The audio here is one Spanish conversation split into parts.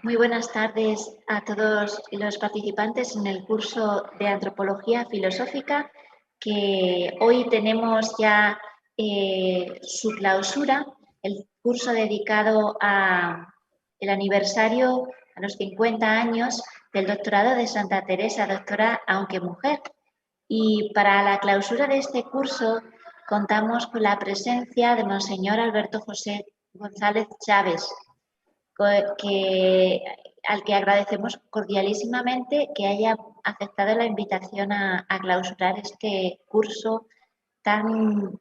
Muy buenas tardes a todos los participantes en el curso de Antropología Filosófica, que hoy tenemos ya su clausura, el curso dedicado a el aniversario a los 50 años del doctorado de Santa Teresa, doctora aunque mujer. Y para la clausura de este curso contamos con la presencia de Monseñor Alberto José González Chávez, al que agradecemos cordialísimamente que haya aceptado la invitación a clausurar este curso tan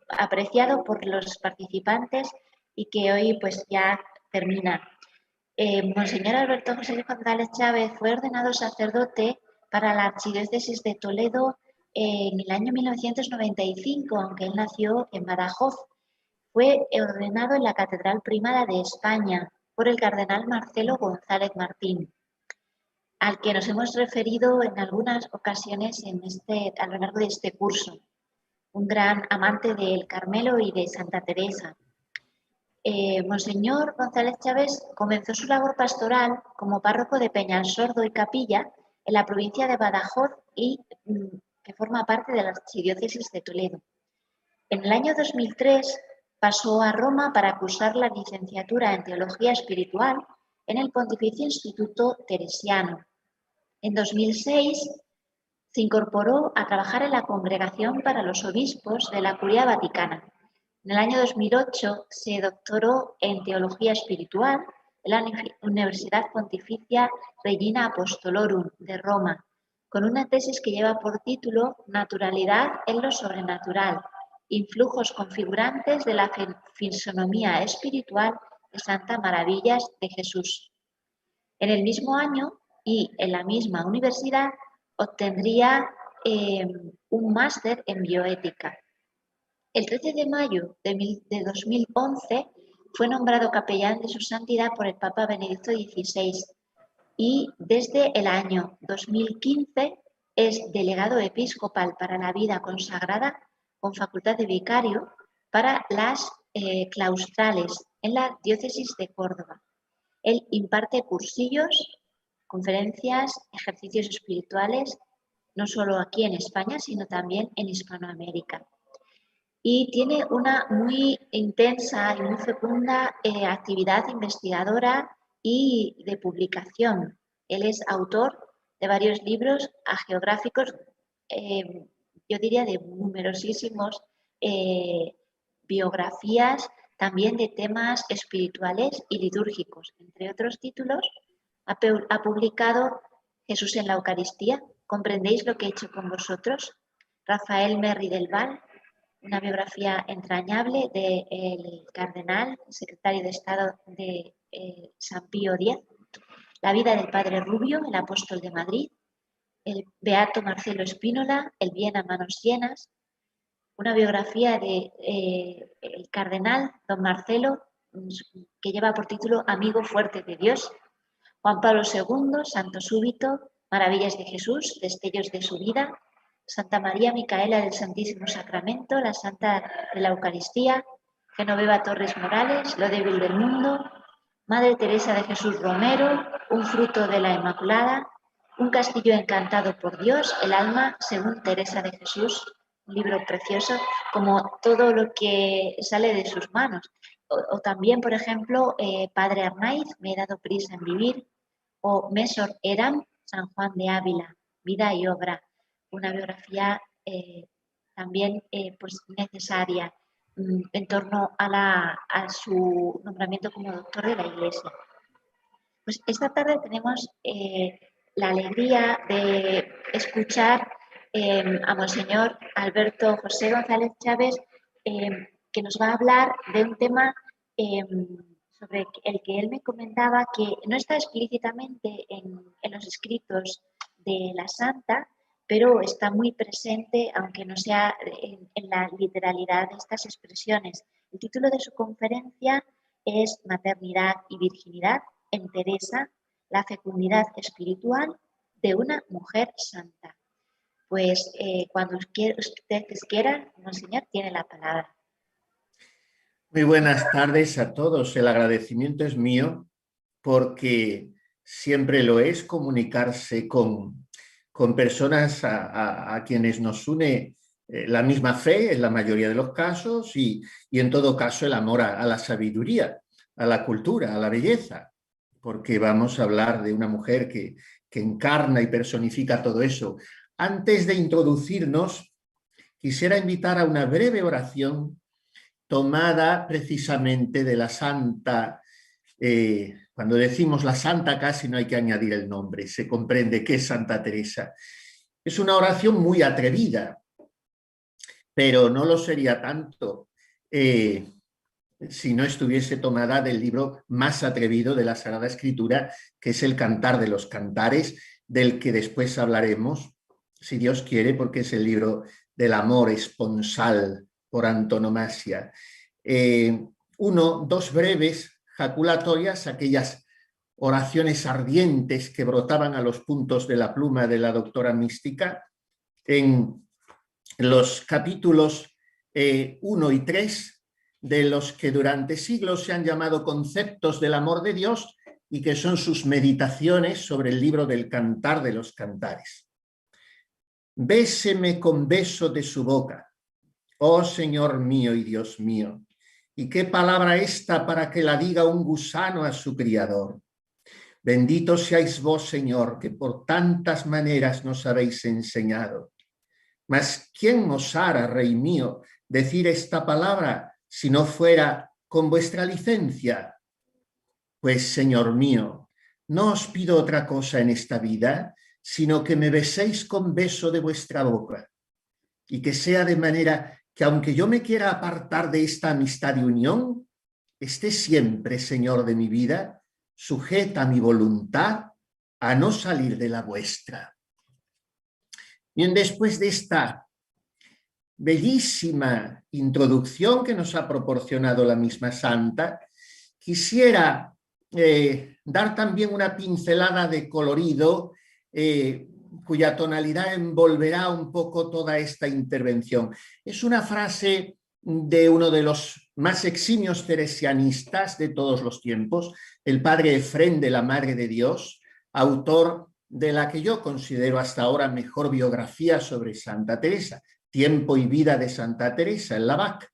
apreciado por los participantes y que hoy pues ya termina. Monseñor Alberto José González Chávez fue ordenado sacerdote para la Archidiócesis de Toledo en el año 1995, aunque él nació en Badajoz. Fue ordenado en la Catedral Primada de España por el cardenal Marcelo González Martín, al que nos hemos referido en algunas ocasiones a lo largo de este curso. Un gran amante del Carmelo y de Santa Teresa. Monseñor González Chávez comenzó su labor pastoral como párroco de Peñalsordo y Capilla en la provincia de Badajoz y que forma parte de la Archidiócesis de Toledo. En el año 2003 pasó a Roma para cursar la licenciatura en Teología Espiritual en el Pontificio Instituto Teresiano. En 2006 se incorporó a trabajar en la Congregación para los Obispos de la Curia Vaticana. En el año 2008 se doctoró en Teología Espiritual en la Universidad Pontificia Regina Apostolorum de Roma, con una tesis que lleva por título Naturalidad en lo sobrenatural, influjos configurantes de la fisonomía espiritual de Santa Maravillas de Jesús. En el mismo año y en la misma universidad obtendría un máster en bioética. El 13 de mayo de 2011 fue nombrado capellán de su santidad por el Papa Benedicto XVI y desde el año 2015 es delegado episcopal para la vida consagrada con facultad de vicario para las claustrales en la diócesis de Córdoba. Él imparte cursillos, conferencias, ejercicios espirituales, no solo aquí en España, sino también en Hispanoamérica. Y tiene una muy intensa y muy fecunda actividad investigadora y de publicación. Él es autor de varios libros geográficos, yo diría de numerosísimos biografías, también de temas espirituales y litúrgicos. Entre otros títulos, ha publicado Jesús en la Eucaristía, ¿comprendéis lo que he hecho con vosotros? Rafael Merri del Val, una biografía entrañable del cardenal, secretario de Estado de San Pío X, la vida del padre Rubio, el apóstol de Madrid, el beato Marcelo Espínola, el bien a manos llenas, una biografía de el cardenal don Marcelo, que lleva por título Amigo fuerte de Dios, Juan Pablo II, Santo Súbito, Maravillas de Jesús, Destellos de su vida, Santa María Micaela del Santísimo Sacramento, la Santa de la Eucaristía, Genoveva Torres Morales, Lo débil del mundo, Madre Teresa de Jesús Romero, Un fruto de la Inmaculada, Un castillo encantado por Dios, El alma según Teresa de Jesús, un libro precioso, como todo lo que sale de sus manos. O también, por ejemplo, Padre Arnaiz, Me he dado prisa en vivir, o Mesor Eram, San Juan de Ávila, Vida y obra, una biografía también pues necesaria en torno a su nombramiento como doctor de la Iglesia. Pues esta tarde tenemos la alegría de escuchar a Monseñor Alberto José González Chávez, que nos va a hablar de un tema sobre el que él me comentaba que no está explícitamente en los escritos de la Santa, pero está muy presente, aunque no sea en la literalidad de estas expresiones. El título de su conferencia es Maternidad y Virginidad en Teresa, la fecundidad espiritual de una mujer santa. Pues cuando ustedes quieran, Monseñor, tiene la palabra. Muy buenas tardes a todos. El agradecimiento es mío porque siempre lo es comunicarse con personas a quienes nos une la misma fe en la mayoría de los casos y en todo caso el amor a la sabiduría, a la cultura, a la belleza, porque vamos a hablar de una mujer que encarna y personifica todo eso. Antes de introducirnos, quisiera invitar a una breve oración tomada precisamente de la santa. Cuando decimos la santa casi no hay que añadir el nombre, se comprende que es Santa Teresa. Es una oración muy atrevida, pero no lo sería tanto si no estuviese tomada del libro más atrevido de la Sagrada Escritura, que es el Cantar de los Cantares, del que después hablaremos, si Dios quiere, porque es el libro del amor esponsal por antonomasia. Dos breves jaculatorias, aquellas oraciones ardientes que brotaban a los puntos de la pluma de la doctora mística, en los capítulos 1 y 3, de los que durante siglos se han llamado conceptos del amor de Dios y que son sus meditaciones sobre el libro del Cantar de los Cantares. Béseme con beso de su boca, oh Señor mío y Dios mío, y qué palabra esta para que la diga un gusano a su criador. Bendito seáis vos, Señor, que por tantas maneras nos habéis enseñado. Mas ¿quién osara, Rey mío, decir esta palabra si no fuera con vuestra licencia? Pues, Señor mío, no os pido otra cosa en esta vida, sino que me beséis con beso de vuestra boca, y que sea de manera que, aunque yo me quiera apartar de esta amistad y unión, esté siempre, Señor de mi vida, sujeta mi voluntad a no salir de la vuestra. Bien, después de esta bellísima introducción que nos ha proporcionado la misma santa, quisiera dar también una pincelada de colorido cuya tonalidad envolverá un poco toda esta intervención. Es una frase de uno de los más eximios teresianistas de todos los tiempos, el padre Efrén de la Madre de Dios, autor de la que yo considero hasta ahora mejor biografía sobre Santa Teresa, Tiempo y vida de Santa Teresa, en la BAC.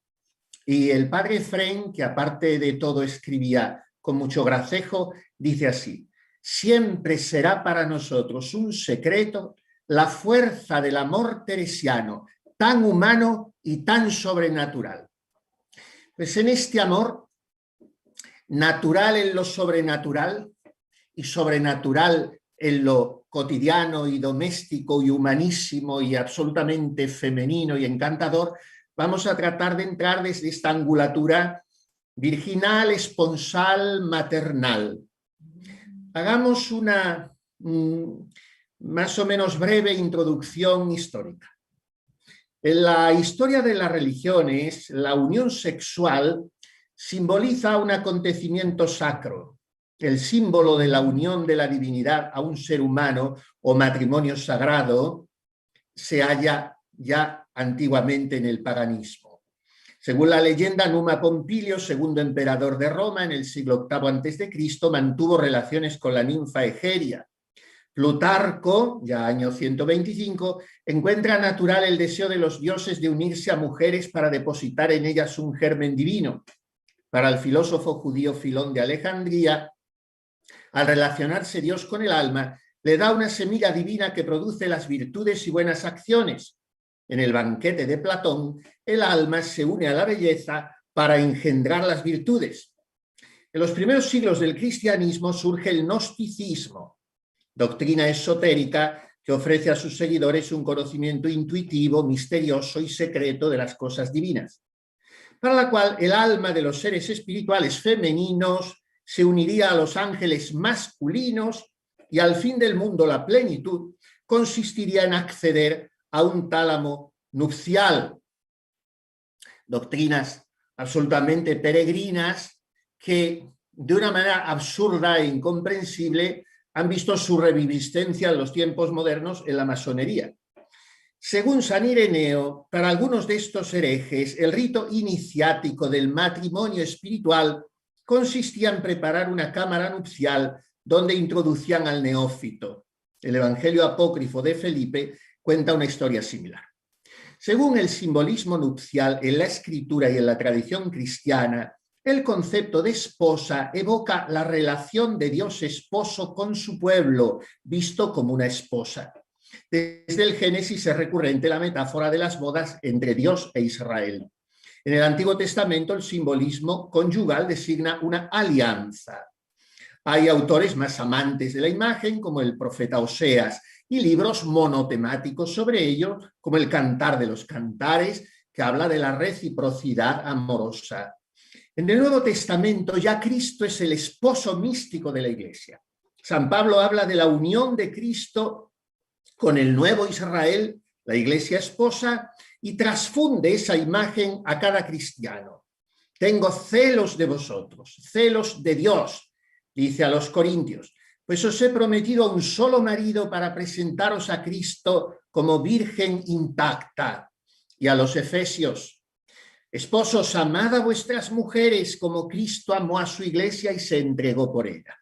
Y el padre Efrén, que aparte de todo escribía con mucho gracejo, dice así: siempre será para nosotros un secreto la fuerza del amor teresiano, tan humano y tan sobrenatural. Pues en este amor, natural en lo sobrenatural y sobrenatural en lo cotidiano y doméstico y humanísimo y absolutamente femenino y encantador, vamos a tratar de entrar desde esta angulatura virginal, esponsal, maternal. Hagamos una más o menos breve introducción histórica. En la historia de las religiones, la unión sexual simboliza un acontecimiento sacro, el símbolo de la unión de la divinidad a un ser humano o matrimonio sagrado se halla ya antiguamente en el paganismo. Según la leyenda, Numa Pompilio, segundo emperador de Roma en el siglo VIII a.C., mantuvo relaciones con la ninfa Egeria. Plutarco, ya año 125, encuentra natural el deseo de los dioses de unirse a mujeres para depositar en ellas un germen divino. Para el filósofo judío Filón de Alejandría, al relacionarse Dios con el alma, le da una semilla divina que produce las virtudes y buenas acciones. En el banquete de Platón, el alma se une a la belleza para engendrar las virtudes. En los primeros siglos del cristianismo surge el gnosticismo, doctrina esotérica que ofrece a sus seguidores un conocimiento intuitivo, misterioso y secreto de las cosas divinas, para la cual el alma de los seres espirituales femeninos se uniría a los ángeles masculinos y al fin del mundo la plenitud consistiría en acceder a un tálamo nupcial. Doctrinas absolutamente peregrinas que de una manera absurda e incomprensible han visto su reviviscencia en los tiempos modernos en la masonería. Según San Ireneo, para algunos de estos herejes, el rito iniciático del matrimonio espiritual consistía en preparar una cámara nupcial donde introducían al neófito. El Evangelio apócrifo de Felipe cuenta una historia similar. Según el simbolismo nupcial en la escritura y en la tradición cristiana, el concepto de esposa evoca la relación de Dios esposo con su pueblo, visto como una esposa. Desde el Génesis es recurrente la metáfora de las bodas entre Dios e Israel. En el Antiguo Testamento el simbolismo conyugal designa una alianza. Hay autores más amantes de la imagen, como el profeta Oseas, y libros monotemáticos sobre ello, como el Cantar de los Cantares, que habla de la reciprocidad amorosa. En el Nuevo Testamento ya Cristo es el esposo místico de la Iglesia. San Pablo habla de la unión de Cristo con el nuevo Israel, la Iglesia esposa, y transfunde esa imagen a cada cristiano. Tengo celos de vosotros, celos de Dios, dice a los corintios, pues os he prometido a un solo marido para presentaros a Cristo como virgen intacta. Y a los efesios, esposos, amad a vuestras mujeres como Cristo amó a su iglesia y se entregó por ella.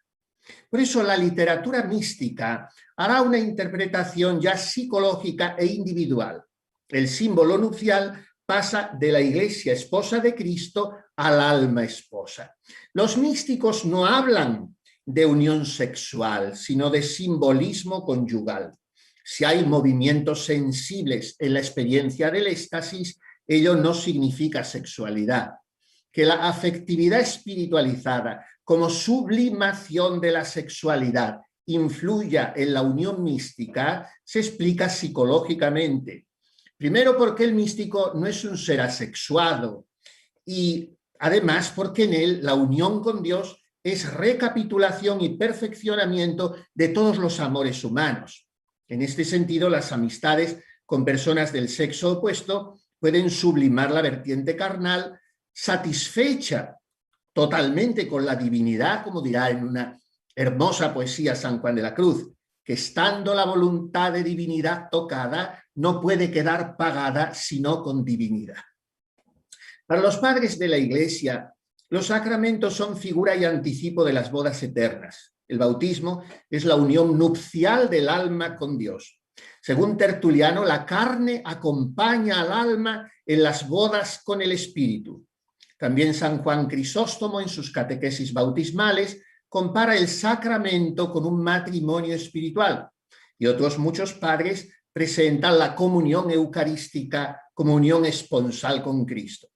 Por eso la literatura mística hará una interpretación ya psicológica e individual. El símbolo nupcial pasa de la iglesia esposa de Cristo al alma esposa. Los místicos no hablan de unión sexual, sino de simbolismo conyugal. Si hay movimientos sensibles en la experiencia del éxtasis, ello no significa sexualidad. Que la afectividad espiritualizada como sublimación de la sexualidad influya en la unión mística se explica psicológicamente. Primero porque el místico no es un ser asexuado y además porque en él la unión con Dios es recapitulación y perfeccionamiento de todos los amores humanos. En este sentido, las amistades con personas del sexo opuesto pueden sublimar la vertiente carnal, satisfecha totalmente con la divinidad, como dirá en una hermosa poesía San Juan de la Cruz, que estando la voluntad de divinidad tocada, no puede quedar pagada sino con divinidad. Para los padres de la Iglesia, los sacramentos son figura y anticipo de las bodas eternas. El bautismo es la unión nupcial del alma con Dios. Según Tertuliano, la carne acompaña al alma en las bodas con el espíritu. También San Juan Crisóstomo, en sus catequesis bautismales, compara el sacramento con un matrimonio espiritual. Y otros muchos padres presentan la comunión eucarística como unión esponsal con Cristo.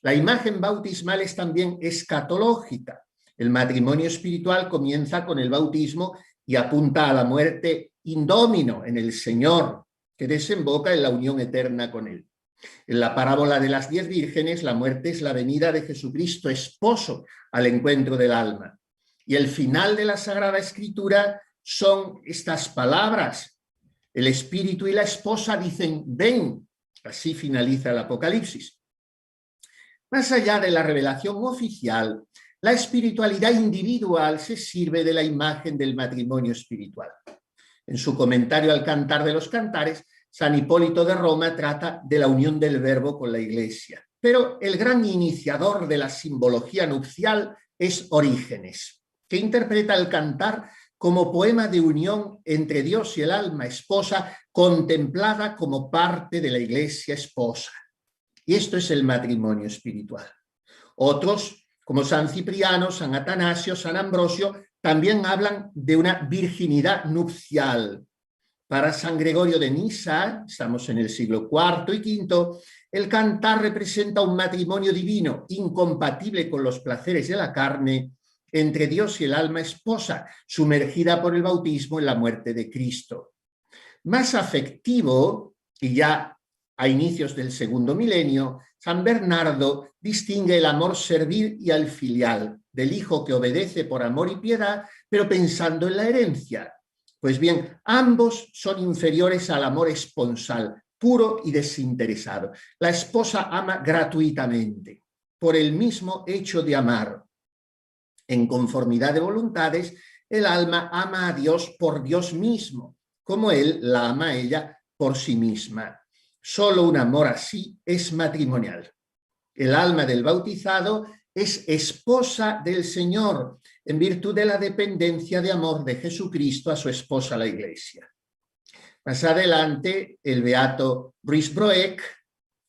La imagen bautismal es también escatológica. El matrimonio espiritual comienza con el bautismo y apunta a la muerte indómino en el Señor, que desemboca en la unión eterna con Él. En la parábola de las 10 vírgenes, la muerte es la venida de Jesucristo, esposo, al encuentro del alma. Y el final de la Sagrada Escritura son estas palabras. El espíritu y la esposa dicen, ven. Así finaliza el Apocalipsis. Más allá de la revelación oficial, la espiritualidad individual se sirve de la imagen del matrimonio espiritual. En su comentario al Cantar de los Cantares, San Hipólito de Roma trata de la unión del Verbo con la Iglesia. Pero el gran iniciador de la simbología nupcial es Orígenes, que interpreta el Cantar como poema de unión entre Dios y el alma esposa, contemplada como parte de la Iglesia esposa. Y esto es el matrimonio espiritual. Otros, como San Cipriano, San Atanasio, San Ambrosio, también hablan de una virginidad nupcial. Para San Gregorio de Nisa, estamos en el siglo IV y V, el Cantar representa un matrimonio divino, incompatible con los placeres de la carne, entre Dios y el alma esposa, sumergida por el bautismo en la muerte de Cristo. Más afectivo, y ya a inicios del segundo milenio, San Bernardo distingue el amor servil y al filial, del hijo que obedece por amor y piedad, pero pensando en la herencia. Pues bien, ambos son inferiores al amor esponsal, puro y desinteresado. La esposa ama gratuitamente, por el mismo hecho de amar. En conformidad de voluntades, el alma ama a Dios por Dios mismo, como Él la ama a ella por sí misma. Solo un amor así es matrimonial. El alma del bautizado es esposa del Señor en virtud de la dependencia de amor de Jesucristo a su esposa la Iglesia. Más adelante, el beato Ruysbroeck,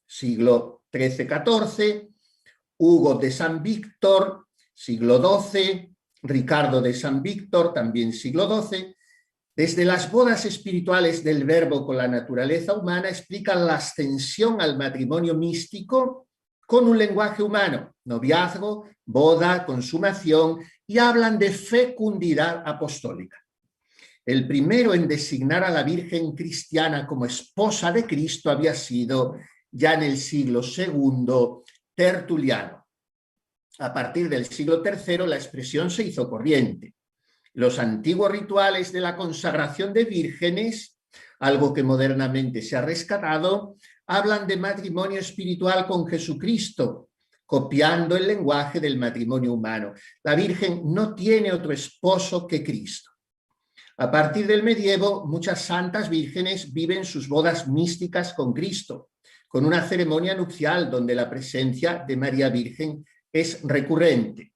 siglo XIII-XIV, Hugo de San Víctor, siglo XII, Ricardo de San Víctor, también siglo XII, desde las bodas espirituales del Verbo con la naturaleza humana, explican la ascensión al matrimonio místico con un lenguaje humano, noviazgo, boda, consumación, y hablan de fecundidad apostólica. El primero en designar a la Virgen cristiana como esposa de Cristo había sido ya en el siglo II Tertuliano. A partir del siglo III la expresión se hizo corriente. Los antiguos rituales de la consagración de vírgenes, algo que modernamente se ha rescatado, hablan de matrimonio espiritual con Jesucristo, copiando el lenguaje del matrimonio humano. La Virgen no tiene otro esposo que Cristo. A partir del medievo, muchas santas vírgenes viven sus bodas místicas con Cristo, con una ceremonia nupcial donde la presencia de María Virgen es recurrente.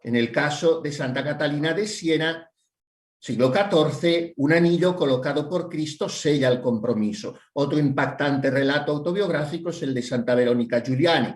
En el caso de Santa Catalina de Siena, siglo XIV, un anillo colocado por Cristo sella el compromiso. Otro impactante relato autobiográfico es el de Santa Verónica Giuliani.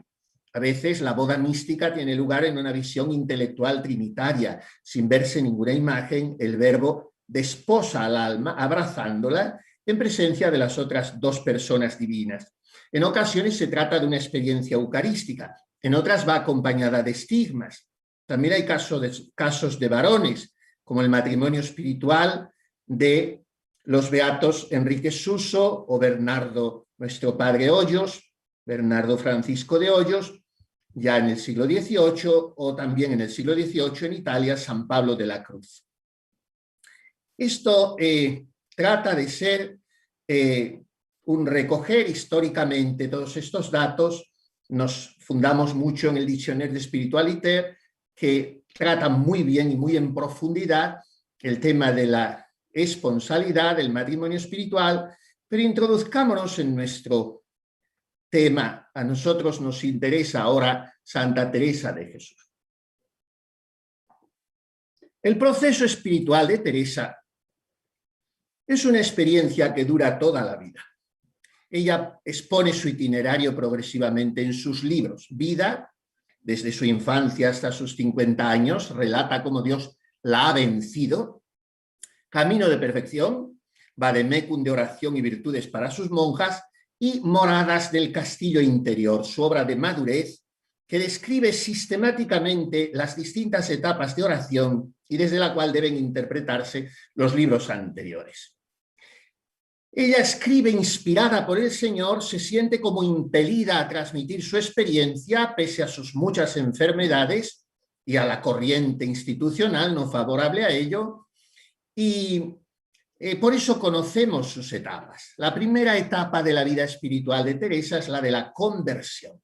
A veces la boda mística tiene lugar en una visión intelectual trinitaria. Sin verse ninguna imagen, el Verbo desposa al alma, abrazándola en presencia de las otras dos personas divinas. En ocasiones se trata de una experiencia eucarística, en otras va acompañada de estigmas. También hay casos de varones, como el matrimonio espiritual de los beatos Enrique Suso o Bernardo, nuestro padre Hoyos, Bernardo Francisco de Hoyos, ya en el siglo XVIII, o también en el siglo XVIII en Italia, San Pablo de la Cruz. Esto trata de ser un recoger históricamente todos estos datos. Nos fundamos mucho en el Dictionnaire de Spiritualité, que trata muy bien y muy en profundidad el tema de la esponsalidad, del matrimonio espiritual, pero introduzcámonos en nuestro tema. A nosotros nos interesa ahora Santa Teresa de Jesús. El proceso espiritual de Teresa es una experiencia que dura toda la vida. Ella expone su itinerario progresivamente en sus libros. Vida, desde su infancia hasta sus 50 años, relata cómo Dios la ha vencido. Camino de perfección, vademecum de oración y virtudes para sus monjas, y Moradas del castillo interior, su obra de madurez, que describe sistemáticamente las distintas etapas de oración y desde la cual deben interpretarse los libros anteriores. Ella escribe inspirada por el Señor, se siente como impelida a transmitir su experiencia pese a sus muchas enfermedades y a la corriente institucional no favorable a ello, y por eso conocemos sus etapas. La primera etapa de la vida espiritual de Teresa es la de la conversión,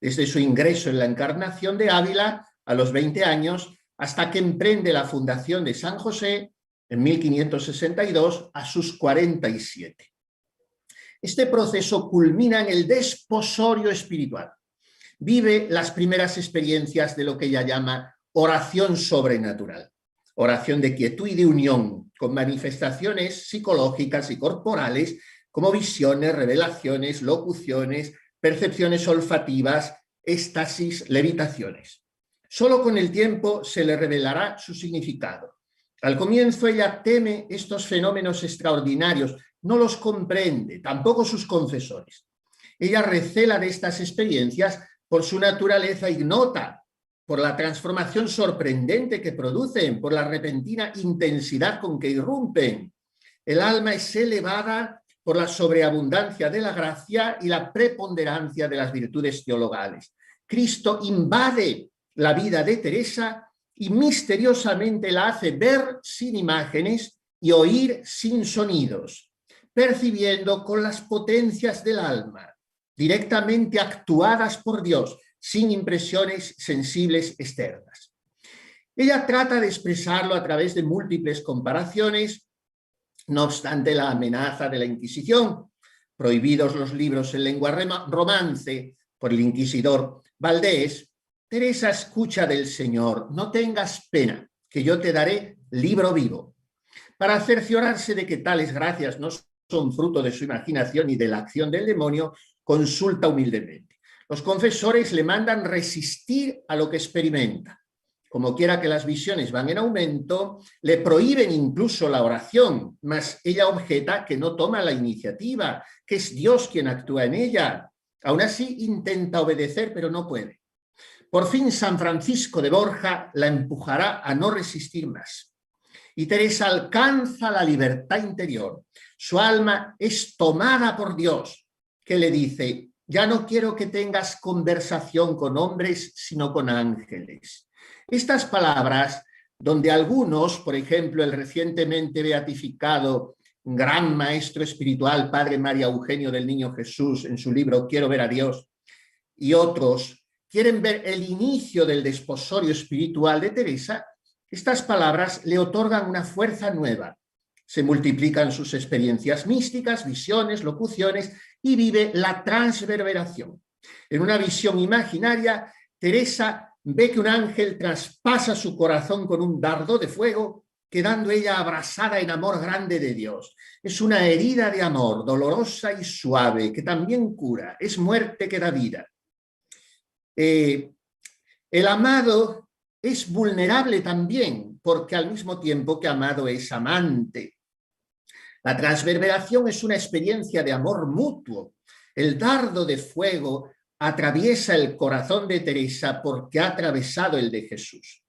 desde su ingreso en la Encarnación de Ávila a los 20 años hasta que emprende la fundación de San José en 1562 a sus 47. Este proceso culmina en el desposorio espiritual. Vive las primeras experiencias de lo que ella llama oración sobrenatural, oración de quietud y de unión, con manifestaciones psicológicas y corporales como visiones, revelaciones, locuciones, percepciones olfativas, éxtasis, levitaciones. Solo con el tiempo se le revelará su significado. Al comienzo ella teme estos fenómenos extraordinarios, no los comprende, tampoco sus confesores. Ella recela de estas experiencias por su naturaleza ignota, por la transformación sorprendente que producen, por la repentina intensidad con que irrumpen. El alma es elevada por la sobreabundancia de la gracia y la preponderancia de las virtudes teologales. Cristo invade la vida de Teresa y misteriosamente la hace ver sin imágenes y oír sin sonidos, percibiendo con las potencias del alma, directamente actuadas por Dios, sin impresiones sensibles externas. Ella trata de expresarlo a través de múltiples comparaciones, no obstante la amenaza de la Inquisición, prohibidos los libros en lengua romance por el inquisidor Valdés, Teresa, escucha del Señor, no tengas pena, que yo te daré libro vivo. Para cerciorarse de que tales gracias no son fruto de su imaginación y de la acción del demonio, consulta humildemente. Los confesores le mandan resistir a lo que experimenta. Como quiera que las visiones van en aumento, le prohíben incluso la oración, mas ella objeta que no toma la iniciativa, que es Dios quien actúa en ella. Aún así intenta obedecer, pero no puede. Por fin San Francisco de Borja la empujará a no resistir más. Y Teresa alcanza la libertad interior. Su alma es tomada por Dios, que le dice: ya no quiero que tengas conversación con hombres, sino con ángeles. Estas palabras, donde algunos, por ejemplo, el recientemente beatificado gran maestro espiritual, Padre María Eugenio del Niño Jesús, en su libro Quiero ver a Dios, y otros quieren ver el inicio del desposorio espiritual de Teresa, estas palabras le otorgan una fuerza nueva. Se multiplican sus experiencias místicas, visiones, locuciones, y vive la transverberación. En una visión imaginaria, Teresa ve que un ángel traspasa su corazón con un dardo de fuego, quedando ella abrasada en amor grande de Dios. Es una herida de amor, dolorosa y suave, que también cura. Es muerte que da vida. El amado es vulnerable también, porque al mismo tiempo que amado es amante. La transverberación es una experiencia de amor mutuo. El dardo de fuego atraviesa el corazón de Teresa porque ha atravesado el de Jesús.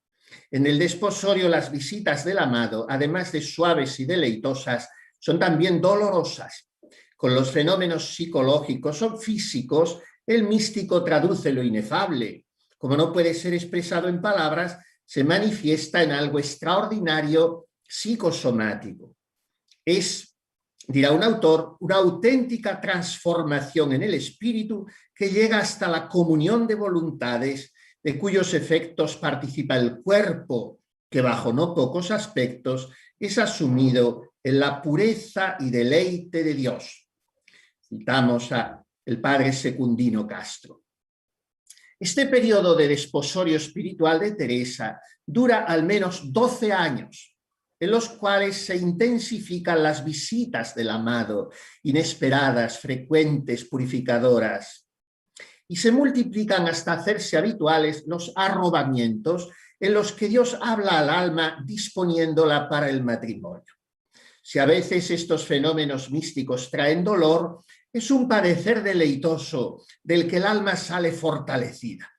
En el desposorio, las visitas del amado, además de suaves y deleitosas, son también dolorosas. Con los fenómenos psicológicos o físicos, el místico traduce lo inefable. Como no puede ser expresado en palabras, se manifiesta en algo extraordinario psicosomático. Es, dirá un autor, una auténtica transformación en el espíritu que llega hasta la comunión de voluntades, de cuyos efectos participa el cuerpo, que bajo no pocos aspectos es asumido en la pureza y deleite de Dios. Citamos a el padre Secundino Castro. Este periodo de desposorio espiritual de Teresa dura al menos 12 años, en los cuales se intensifican las visitas del amado, inesperadas, frecuentes, purificadoras, y se multiplican hasta hacerse habituales los arrobamientos en los que Dios habla al alma disponiéndola para el matrimonio. Si a veces estos fenómenos místicos traen dolor, es un padecer deleitoso del que el alma sale fortalecida.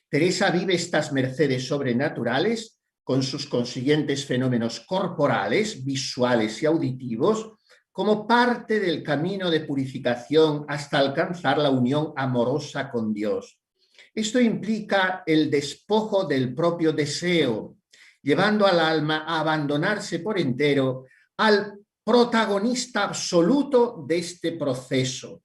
Teresa vive estas mercedes sobrenaturales con sus consiguientes fenómenos corporales, visuales y auditivos, como parte del camino de purificación hasta alcanzar la unión amorosa con Dios. Esto implica el despojo del propio deseo, llevando al alma a abandonarse por entero al protagonista absoluto de este proceso,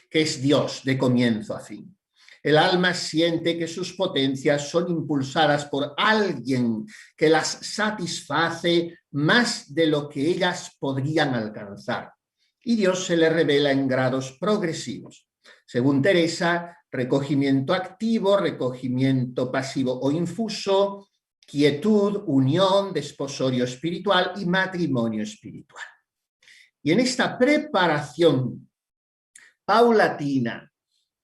que es Dios de comienzo a fin. El alma siente que sus potencias son impulsadas por alguien que las satisface más de lo que ellas podrían alcanzar. Y Dios se le revela en grados progresivos. Según Teresa, recogimiento activo, recogimiento pasivo o infuso, quietud, unión, desposorio espiritual y matrimonio espiritual. Y en esta preparación paulatina,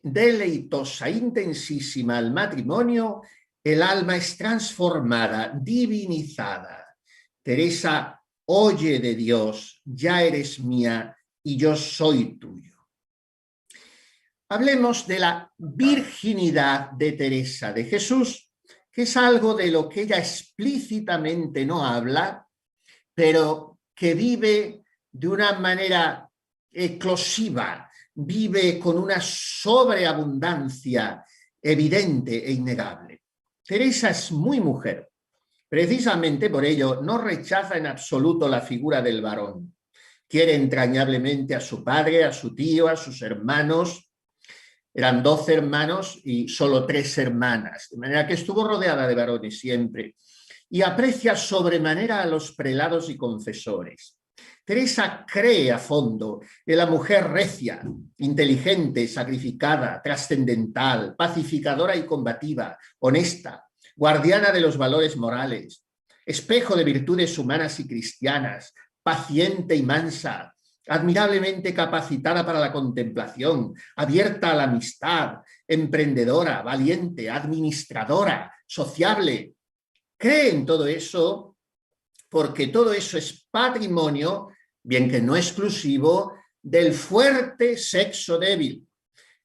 deleitosa, intensísima al matrimonio, el alma es transformada, divinizada. Teresa oye de Dios: ya eres mía y yo soy tuyo. Hablemos de la virginidad de Teresa de Jesús, que es algo de lo que ella explícitamente no habla, pero que vive de una manera eclosiva, vive con una sobreabundancia evidente e innegable. Teresa es muy mujer. Precisamente por ello no rechaza en absoluto la figura del varón. Quiere entrañablemente a su padre, a su tío, a sus hermanos. Eran 12 hermanos y solo 3 hermanas, de manera que estuvo rodeada de varones siempre. Y aprecia sobremanera a los prelados y confesores. Teresa cree a fondo en la mujer recia, inteligente, sacrificada, trascendental, pacificadora y combativa, honesta, guardiana de los valores morales, espejo de virtudes humanas y cristianas, paciente y mansa, admirablemente capacitada para la contemplación, abierta a la amistad, emprendedora, valiente, administradora, sociable. Cree en todo eso porque todo eso es patrimonio, bien que no exclusivo, del fuerte sexo débil,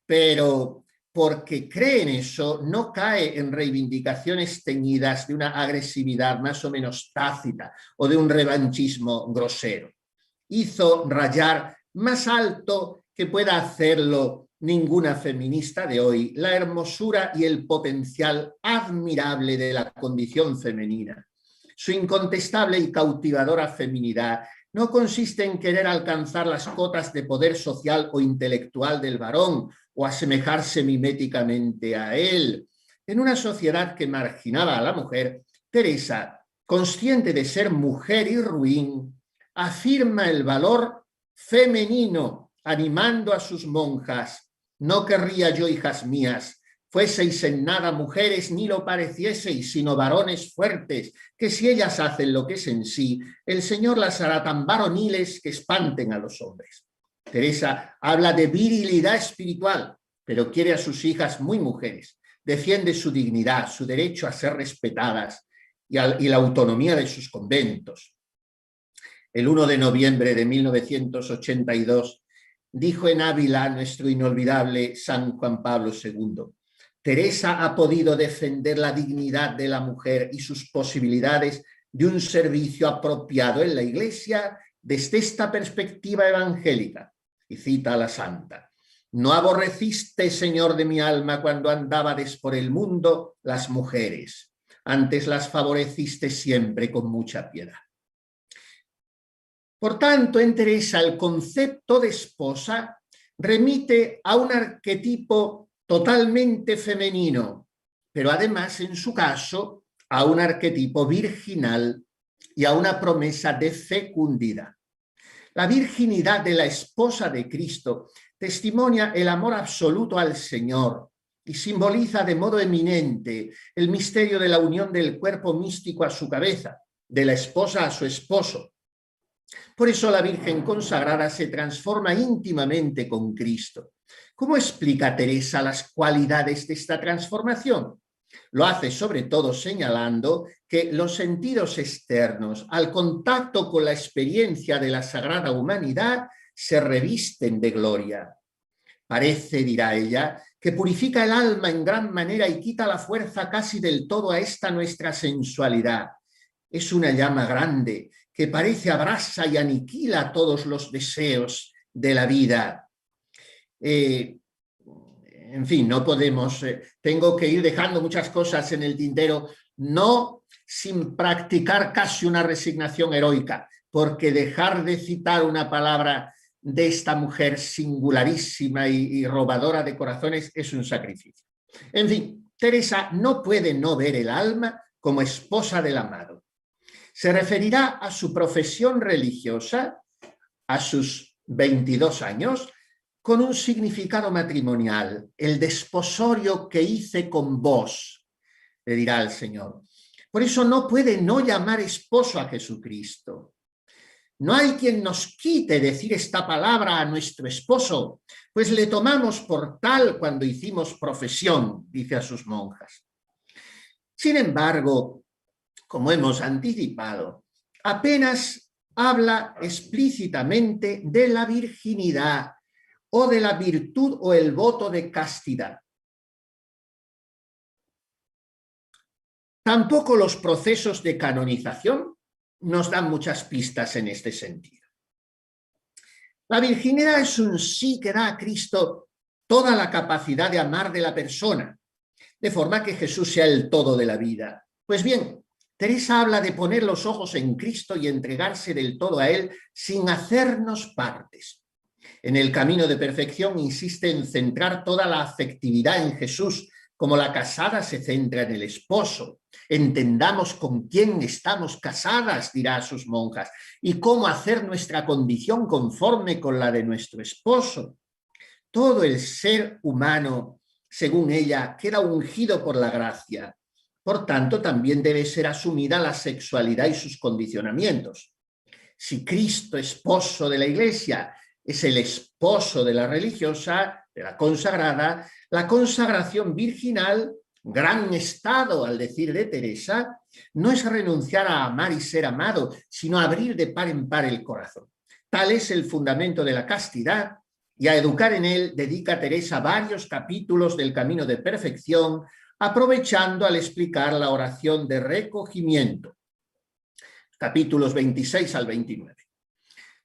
pero porque cree en eso no cae en reivindicaciones teñidas de una agresividad más o menos tácita o de un revanchismo grosero. Hizo rayar más alto que pueda hacerlo ninguna feminista de hoy la hermosura y el potencial admirable de la condición femenina. Su incontestable y cautivadora feminidad no consiste en querer alcanzar las cotas de poder social o intelectual del varón o asemejarse miméticamente a él. En una sociedad que marginaba a la mujer, Teresa, consciente de ser mujer y ruin, afirma el valor femenino, animando a sus monjas. No querría yo, hijas mías, fueseis en nada mujeres ni lo parecieseis, sino varones fuertes, que si ellas hacen lo que es en sí, el Señor las hará tan varoniles que espanten a los hombres. Teresa habla de virilidad espiritual, pero quiere a sus hijas muy mujeres. Defiende su dignidad, su derecho a ser respetadas y la autonomía de sus conventos. El 1 de noviembre de 1982 dijo en Ávila nuestro inolvidable San Juan Pablo II: Teresa ha podido defender la dignidad de la mujer y sus posibilidades de un servicio apropiado en la Iglesia desde esta perspectiva evangélica. Y cita a la santa: no aborreciste, Señor de mi alma, cuando andábades por el mundo las mujeres, antes las favoreciste siempre con mucha piedad. Por tanto, en Teresa el concepto de esposa remite a un arquetipo totalmente femenino, pero además, en su caso, a un arquetipo virginal y a una promesa de fecundidad. La virginidad de la esposa de Cristo testimonia el amor absoluto al Señor y simboliza de modo eminente el misterio de la unión del cuerpo místico a su cabeza, de la esposa a su esposo. Por eso la Virgen consagrada se transforma íntimamente con Cristo. ¿Cómo explica Teresa las cualidades de esta transformación? Lo hace sobre todo señalando que los sentidos externos, al contacto con la experiencia de la sagrada humanidad, se revisten de gloria. Parece, dirá ella, que purifica el alma en gran manera y quita la fuerza casi del todo a esta nuestra sensualidad. Es una llama grande que parece abrasa y aniquila todos los deseos de la vida. En fin, no podemos, tengo que ir dejando muchas cosas en el tintero, no sin practicar casi una resignación heroica, porque dejar de citar una palabra de esta mujer singularísima y robadora de corazones es un sacrificio. En fin, Teresa no puede no ver el alma como esposa del amado. Se referirá a su profesión religiosa, a sus 22 años, con un significado matrimonial: el desposorio que hice con vos, le dirá al Señor. Por eso no puede no llamar esposo a Jesucristo. No hay quien nos quite decir esta palabra a nuestro esposo, pues le tomamos por tal cuando hicimos profesión, dice a sus monjas. Sin embargo, como hemos anticipado, apenas habla explícitamente de la virginidad o de la virtud o el voto de castidad. Tampoco los procesos de canonización nos dan muchas pistas en este sentido. La virginidad es un sí que da a Cristo toda la capacidad de amar de la persona, de forma que Jesús sea el todo de la vida. Pues bien, Teresa habla de poner los ojos en Cristo y entregarse del todo a Él sin hacernos partes. En el camino de perfección insiste en centrar toda la afectividad en Jesús como la casada se centra en el esposo. Entendamos con quién estamos casadas, dirá a sus monjas, y cómo hacer nuestra condición conforme con la de nuestro esposo. Todo el ser humano, según ella, queda ungido por la gracia. Por tanto, también debe ser asumida la sexualidad y sus condicionamientos. Si Cristo, esposo de la Iglesia, es el esposo de la religiosa, de la consagrada, la consagración virginal, gran estado, al decir de Teresa, no es renunciar a amar y ser amado, sino abrir de par en par el corazón. Tal es el fundamento de la castidad, y a educar en él dedica Teresa varios capítulos del camino de perfección, aprovechando al explicar la oración de recogimiento. Capítulos 26 al 29.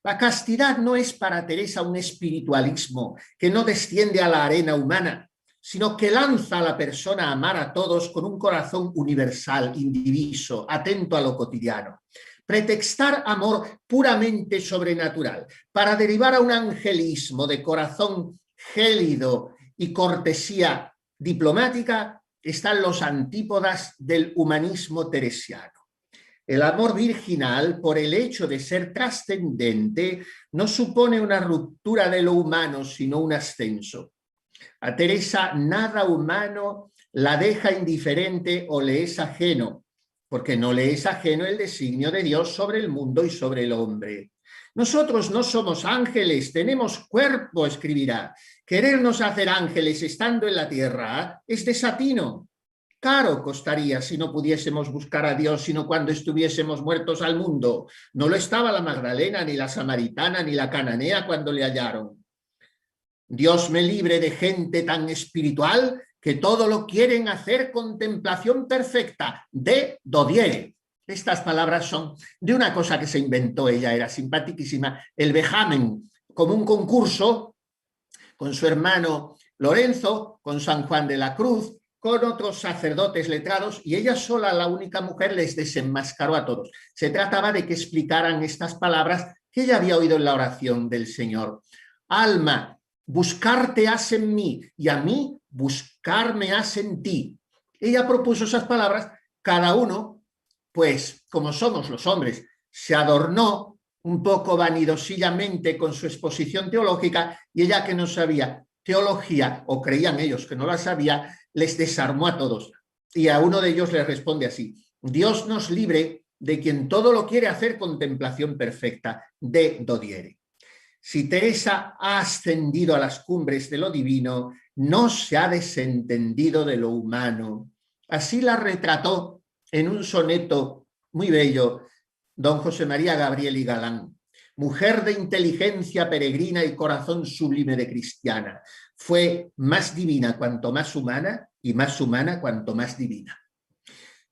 La castidad no es para Teresa un espiritualismo que no desciende a la arena humana, sino que lanza a la persona a amar a todos con un corazón universal, indiviso, atento a lo cotidiano. Pretextar amor puramente sobrenatural para derivar a un angelismo de corazón gélido y cortesía diplomática están los antípodas del humanismo teresiano. El amor virginal, por el hecho de ser trascendente, no supone una ruptura de lo humano, sino un ascenso. A Teresa nada humano la deja indiferente o le es ajeno, porque no le es ajeno el designio de Dios sobre el mundo y sobre el hombre. Nosotros no somos ángeles, tenemos cuerpo, escribirá. Querernos hacer ángeles estando en la tierra es desatino. Caro costaría si no pudiésemos buscar a Dios, sino cuando estuviésemos muertos al mundo. No lo estaba la Magdalena, ni la samaritana, ni la cananea cuando le hallaron. Dios me libre de gente tan espiritual que todo lo quieren hacer contemplación perfecta, de dodiere. Estas palabras son de una cosa que se inventó ella, era simpaticísima, el vejamen, como un concurso con su hermano Lorenzo, con San Juan de la Cruz, con otros sacerdotes letrados, y ella sola, la única mujer, les desenmascaró a todos. Se trataba de que explicaran estas palabras que ella había oído en la oración del Señor. Alma, buscarte has en mí, y a mí buscarme has en ti. Ella propuso esas palabras, cada uno, pues como somos los hombres, se adornó un poco vanidosillamente con su exposición teológica, y ella, que no sabía teología, o creían ellos que no la sabía, les desarmó a todos. Y a uno de ellos les responde así: Dios nos libre de quien todo lo quiere hacer contemplación perfecta, de dodiere. Si Teresa ha ascendido a las cumbres de lo divino, no se ha desentendido de lo humano. Así la retrató en un soneto muy bello don José María Gabriel y Galán. Mujer de inteligencia peregrina y corazón sublime de cristiana. Fue más divina cuanto más humana, y más humana cuanto más divina.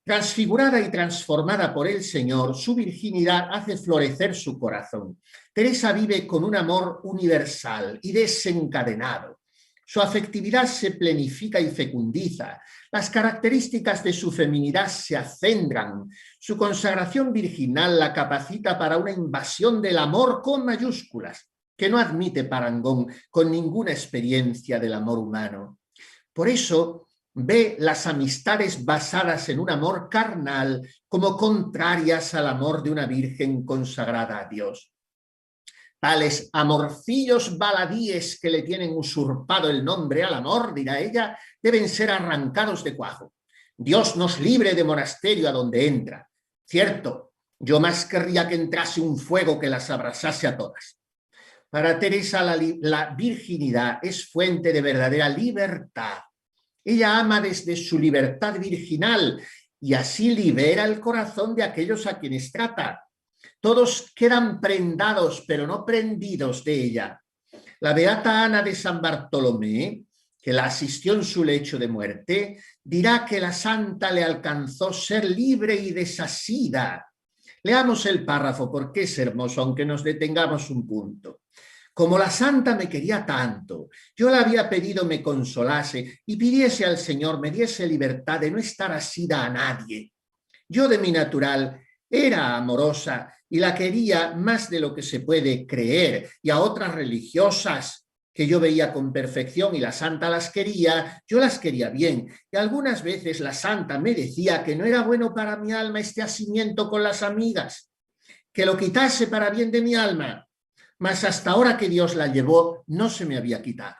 Transfigurada y transformada por el Señor, su virginidad hace florecer su corazón. Teresa vive con un amor universal y desencadenado. Su afectividad se plenifica y fecundiza. Las características de su feminidad se acendran. Su consagración virginal la capacita para una invasión del amor con mayúsculas, que no admite parangón con ninguna experiencia del amor humano. Por eso ve las amistades basadas en un amor carnal como contrarias al amor de una virgen consagrada a Dios. Tales amorcillos baladíes que le tienen usurpado el nombre al amor, dirá ella, deben ser arrancados de cuajo. Dios nos libre de monasterio a donde entra. Cierto, yo más querría que entrase un fuego que las abrasase a todas. Para Teresa la virginidad es fuente de verdadera libertad. Ella ama desde su libertad virginal y así libera el corazón de aquellos a quienes trata. Todos quedan prendados, pero no prendidos de ella. La beata Ana de San Bartolomé, que la asistió en su lecho de muerte, dirá que la santa le alcanzó ser libre y desasida. Leamos el párrafo porque es hermoso, aunque nos detengamos un punto. Como la santa me quería tanto, yo le había pedido me consolase y pidiese al Señor me diese libertad de no estar asida a nadie. Yo de mi natural era amorosa y la quería más de lo que se puede creer, y a otras religiosas que yo veía con perfección y la santa las quería, yo las quería bien. Y algunas veces la santa me decía que no era bueno para mi alma este asimiento con las amigas, que lo quitase para bien de mi alma. Mas hasta ahora que Dios la llevó, no se me había quitado.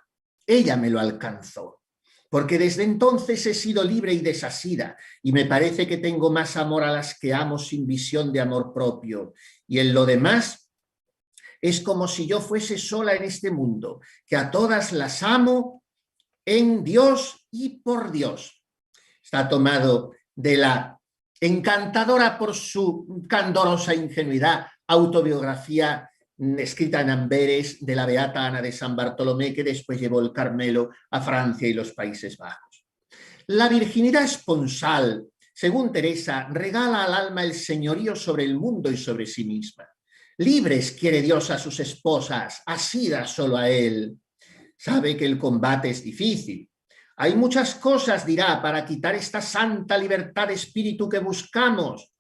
Ella me lo alcanzó. Porque desde entonces he sido libre y desasida, y me parece que tengo más amor a las que amo sin visión de amor propio. Y en lo demás, es como si yo fuese sola en este mundo, que a todas las amo en Dios y por Dios. Está tomado de la encantadora por su candorosa ingenuidad autobiografía escrita en Amberes de la beata Ana de San Bartolomé, que después llevó el Carmelo a Francia y los Países Bajos. La virginidad esponsal, según Teresa, regala al alma el señorío sobre el mundo y sobre sí misma. Libres quiere Dios a sus esposas, asidas solo a Él. Sabe que el combate es difícil. Hay muchas cosas, dirá, para quitar esta santa libertad de espíritu que buscamos.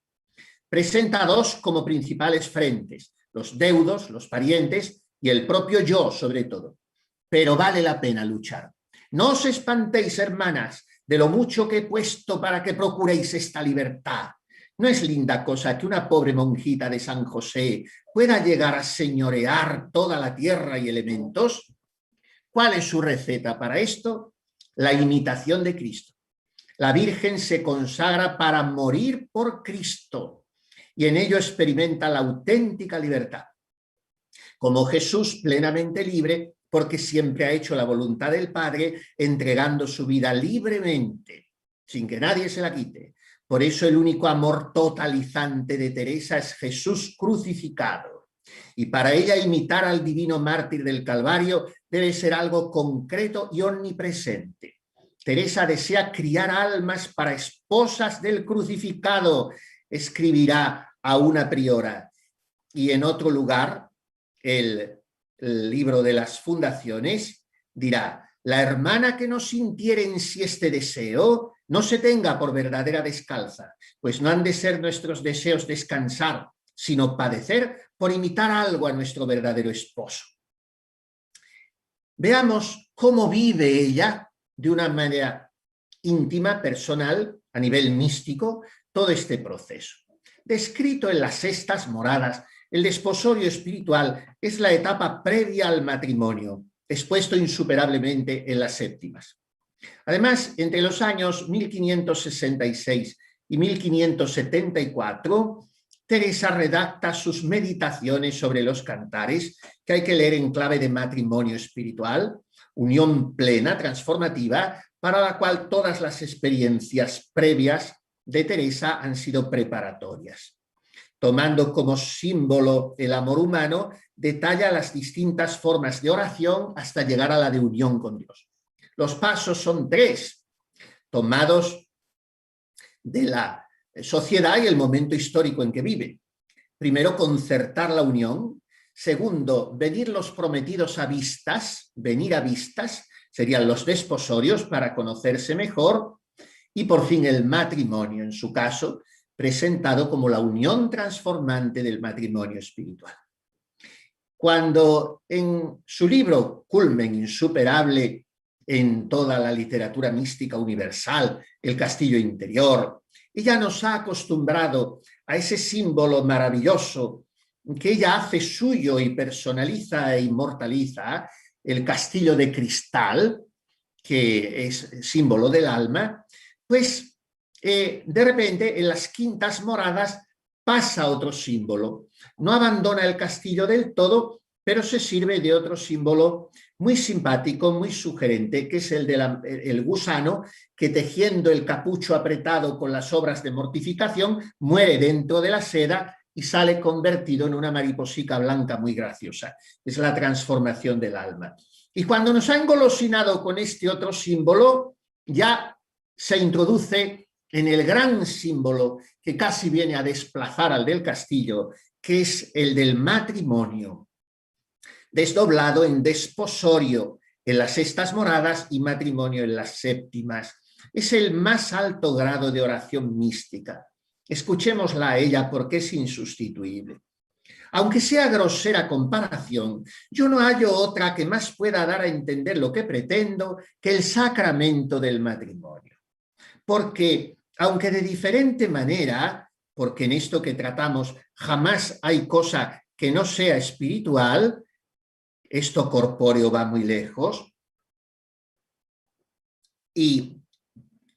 Presenta dos como principales frentes: los deudos, los parientes y el propio yo, sobre todo. Pero vale la pena luchar. No os espantéis, hermanas, de lo mucho que he puesto para que procuréis esta libertad. No es linda cosa que una pobre monjita de San José pueda llegar a señorear toda la tierra y elementos. ¿Cuál es su receta para esto? La imitación de Cristo. La Virgen se consagra para morir por Cristo y en ello experimenta la auténtica libertad. Como Jesús, plenamente libre, porque siempre ha hecho la voluntad del Padre, entregando su vida libremente, sin que nadie se la quite. Por eso el único amor totalizante de Teresa es Jesús crucificado. Y para ella imitar al divino mártir del Calvario debe ser algo concreto y omnipresente. Teresa desea criar almas para esposas del crucificado, escribirá a una priora. Y en otro lugar, el libro de las fundaciones dirá: la hermana que no sintiere en sí este deseo, no se tenga por verdadera descalza, pues no han de ser nuestros deseos descansar, sino padecer por imitar algo a nuestro verdadero esposo. Veamos cómo vive ella de una manera íntima, personal, a nivel místico, todo este proceso. Descrito en las sextas moradas, el desposorio espiritual es la etapa previa al matrimonio, expuesto insuperablemente en las séptimas. Además, entre los años 1566 y 1574, Teresa redacta sus meditaciones sobre los cantares, que hay que leer en clave de matrimonio espiritual, unión plena, transformativa, para la cual todas las experiencias previas de Teresa han sido preparatorias. Tomando como símbolo el amor humano, detalla las distintas formas de oración hasta llegar a la de unión con Dios. Los pasos son tres, tomados de la sociedad y el momento histórico en que vive. Primero, concertar la unión. Segundo, venir los prometidos a vistas, venir a vistas, serían los desposorios para conocerse mejor. Y por fin el matrimonio, en su caso, presentado como la unión transformante del matrimonio espiritual. Cuando en su libro, culmen insuperable en toda la literatura mística universal, El castillo interior, ella nos ha acostumbrado a ese símbolo maravilloso que ella hace suyo y personaliza e inmortaliza, el castillo de cristal, que es símbolo del alma. Pues de repente en las quintas moradas pasa otro símbolo. No abandona el castillo del todo, pero se sirve de otro símbolo muy simpático, muy sugerente, que es el del gusano, que tejiendo el capucho apretado con las obras de mortificación, muere dentro de la seda y sale convertido en una mariposica blanca muy graciosa. Es la transformación del alma. Y cuando nos ha engolosinado con este otro símbolo, ya se introduce en el gran símbolo que casi viene a desplazar al del castillo, que es el del matrimonio, desdoblado en desposorio en las sextas moradas y matrimonio en las séptimas. Es el más alto grado de oración mística. Escuchémosla a ella porque es insustituible. Aunque sea grosera comparación, yo no hallo otra que más pueda dar a entender lo que pretendo que el sacramento del matrimonio. Porque, aunque de diferente manera, porque en esto que tratamos jamás hay cosa que no sea espiritual, esto corpóreo va muy lejos, y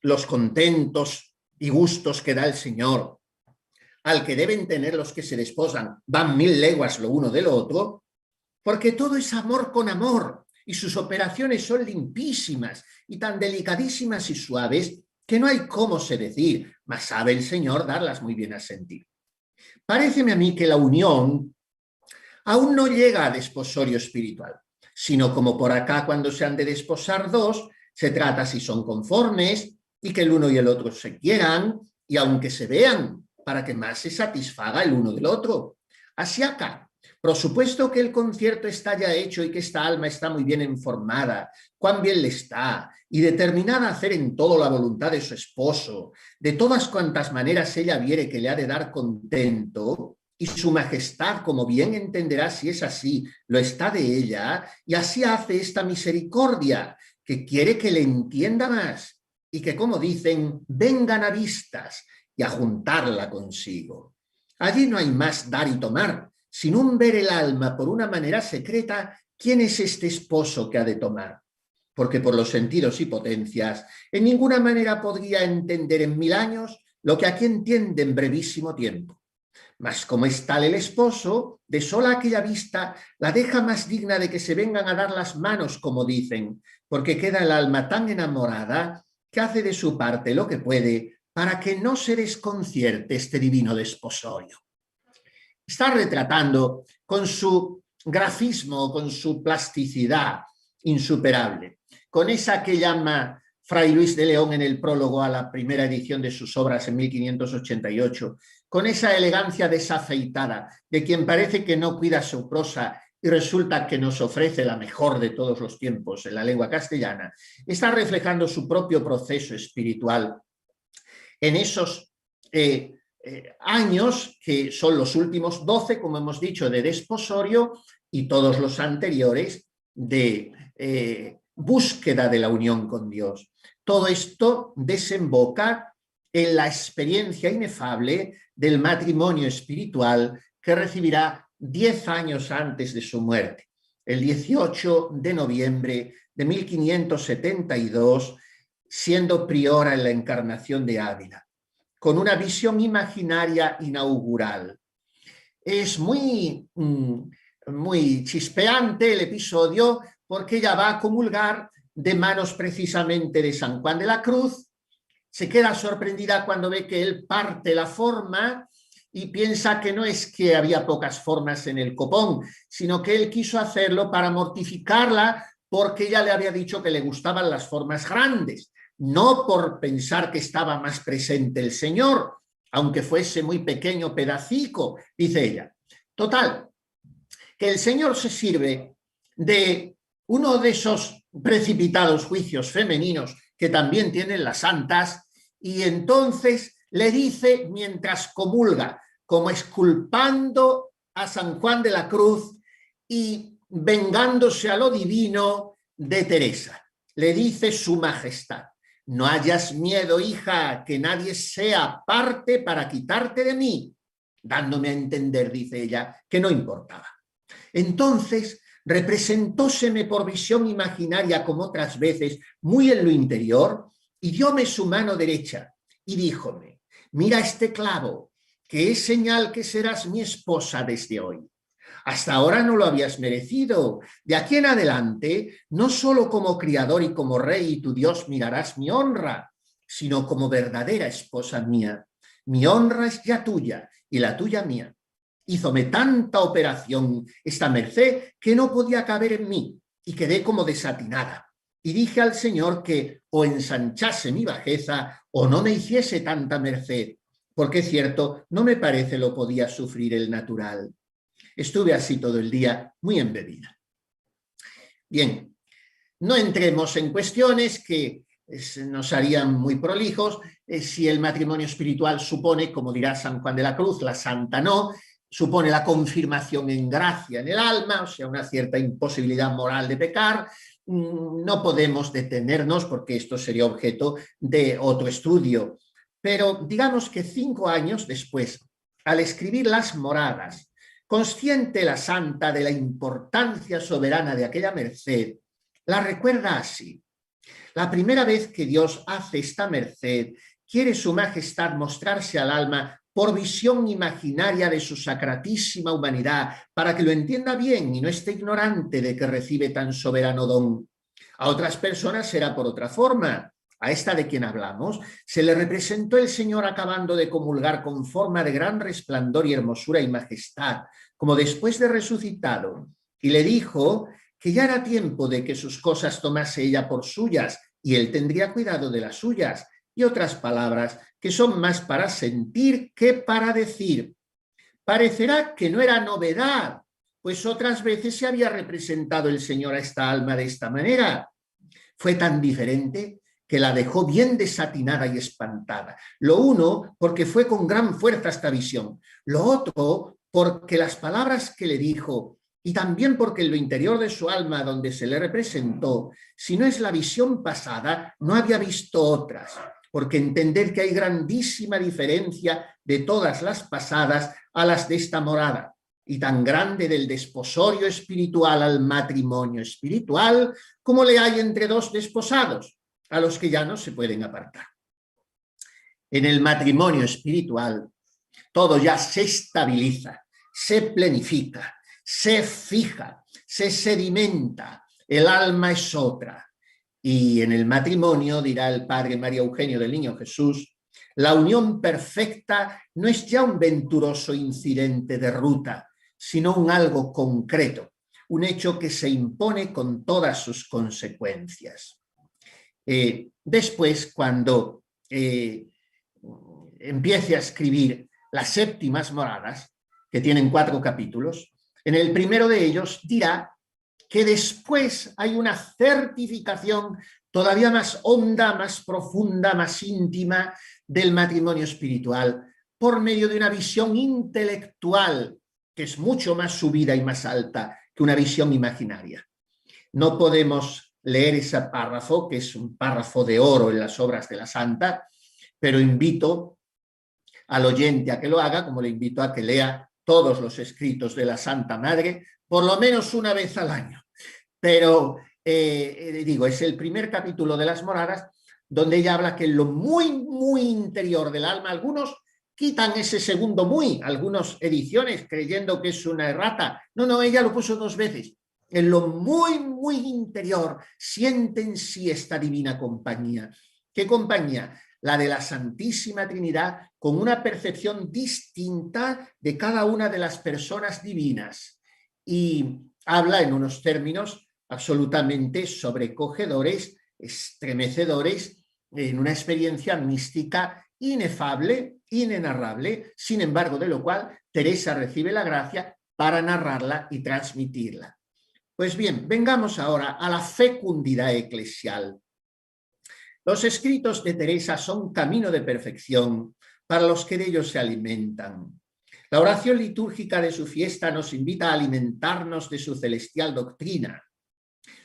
los contentos y gustos que da el Señor al que deben tener los que se desposan van 1000 leguas lo uno del otro, porque todo es amor con amor y sus operaciones son limpísimas y tan delicadísimas y suaves que no hay cómo se decir, mas sabe el Señor darlas muy bien a sentir. Paréceme a mí que la unión aún no llega a desposorio espiritual, sino como por acá cuando se han de desposar dos, se trata si son conformes y que el uno y el otro se quieran y aunque se vean, para que más se satisfaga el uno del otro. Así acá, por supuesto que el concierto está ya hecho y que esta alma está muy bien informada, cuán bien le está, y determinada a hacer en todo la voluntad de su esposo, de todas cuantas maneras ella viere que le ha de dar contento, y su majestad, como bien entenderá si es así, lo está de ella, y así hace esta misericordia, que quiere que le entienda más, y que, como dicen, vengan a vistas, y a juntarla consigo. Allí no hay más dar y tomar, sin un ver el alma por una manera secreta quién es este esposo que ha de tomar, porque por los sentidos y potencias en ninguna manera podría entender en 1000 años lo que aquí entiende en brevísimo tiempo. Mas como es tal el esposo, de sola aquella vista la deja más digna de que se vengan a dar las manos, como dicen, porque queda el alma tan enamorada que hace de su parte lo que puede para que no se desconcierte este divino desposorio. Está retratando con su grafismo, con su plasticidad insuperable, con esa que llama Fray Luis de León en el prólogo a la primera edición de sus obras en 1588, con esa elegancia desafeitada de quien parece que no cuida su prosa y resulta que nos ofrece la mejor de todos los tiempos en la lengua castellana, está reflejando su propio proceso espiritual en esos años que son los últimos 12, como hemos dicho, de desposorio y todos los anteriores de búsqueda de la unión con Dios. Todo esto desemboca en la experiencia inefable del matrimonio espiritual que recibirá 10 años antes de su muerte, el 18 de noviembre de 1572, siendo priora en la Encarnación de Ávila, con una visión imaginaria inaugural. Es muy chispeante el episodio porque ella va a comulgar de manos precisamente de San Juan de la Cruz, se queda sorprendida cuando ve que él parte la forma y piensa que no es que había pocas formas en el copón, sino que él quiso hacerlo para mortificarla porque ella le había dicho que le gustaban las formas grandes, no por pensar que estaba más presente el Señor, aunque fuese muy pequeño pedacico, dice ella. Total, que el Señor se sirve de uno de esos precipitados juicios femeninos que también tienen las santas, y entonces le dice mientras comulga, como exculpando a San Juan de la Cruz y vengándose a lo divino de Teresa, le dice su majestad: no hayas miedo, hija, que nadie sea parte para quitarte de mí, dándome a entender, dice ella, que no importaba. Entonces representóseme por visión imaginaria como otras veces, muy en lo interior, y dióme su mano derecha y díjome: mira este clavo, que es señal que serás mi esposa desde hoy. Hasta ahora no lo habías merecido. De aquí en adelante, no solo como criador y como rey y tu Dios mirarás mi honra, sino como verdadera esposa mía. Mi honra es ya tuya y la tuya mía. Hízome tanta operación esta merced que no podía caber en mí y quedé como desatinada. Y dije al Señor que o ensanchase mi bajeza o no me hiciese tanta merced, porque es cierto, no me parece lo podía sufrir el natural. Estuve así todo el día, muy embebida. Bien, no entremos en cuestiones que nos harían muy prolijos. Si el matrimonio espiritual supone, como dirá San Juan de la Cruz, la santa no, supone la confirmación en gracia en el alma, o sea, una cierta imposibilidad moral de pecar. No podemos detenernos porque esto sería objeto de otro estudio. Pero digamos que 5 años después, al escribir Las Moradas, consciente la santa de la importancia soberana de aquella merced, la recuerda así: la primera vez que Dios hace esta merced, quiere su majestad mostrarse al alma por visión imaginaria de su sacratísima humanidad, para que lo entienda bien y no esté ignorante de que recibe tan soberano don. A otras personas será por otra forma. A esta de quien hablamos se le representó el Señor acabando de comulgar con forma de gran resplandor y hermosura y majestad, como después de resucitado, y le dijo que ya era tiempo de que sus cosas tomase ella por suyas y él tendría cuidado de las suyas, y otras palabras que son más para sentir que para decir. Parecerá que no era novedad, pues otras veces se había representado el Señor a esta alma de esta manera. Fue tan diferente que la dejó bien desatinada y espantada. Lo uno, porque fue con gran fuerza esta visión. Lo otro, porque las palabras que le dijo, y también porque en lo interior de su alma donde se le representó, si no es la visión pasada, no había visto otras, porque entender que hay grandísima diferencia de todas las pasadas a las de esta morada, y tan grande del desposorio espiritual al matrimonio espiritual como le hay entre dos desposados, a los que ya no se pueden apartar. En el matrimonio espiritual todo ya se estabiliza, se plenifica, se fija, se sedimenta, el alma es otra. Y en el matrimonio, dirá el padre María Eugenio del Niño Jesús, la unión perfecta no es ya un venturoso incidente de ruta, sino un algo concreto, un hecho que se impone con todas sus consecuencias. Después, cuando empiece a escribir las séptimas moradas, que tienen 4 capítulos, en el primero de ellos dirá que después hay una certificación todavía más honda, más profunda, más íntima del matrimonio espiritual, por medio de una visión intelectual que es mucho más subida y más alta que una visión imaginaria. No podemos leer ese párrafo, que es un párrafo de oro en las obras de la santa, pero invito al oyente a que lo haga, como le invito a que lea todos los escritos de la Santa Madre, por lo menos una vez al año. Pero, digo, es el primer capítulo de Las Moradas, donde ella habla que en lo muy, muy interior del alma, algunos quitan ese segundo muy, algunas ediciones creyendo que es una errata. No, ella lo puso 2 veces. En lo muy, muy interior siente en sí esta divina compañía. ¿Qué compañía? La de la Santísima Trinidad, con una percepción distinta de cada una de las personas divinas. Y habla en unos términos absolutamente sobrecogedores, estremecedores, en una experiencia mística inefable, inenarrable, sin embargo de lo cual Teresa recibe la gracia para narrarla y transmitirla. Pues bien, vengamos ahora a la fecundidad eclesial. Los escritos de Teresa son camino de perfección para los que de ellos se alimentan. La oración litúrgica de su fiesta nos invita a alimentarnos de su celestial doctrina.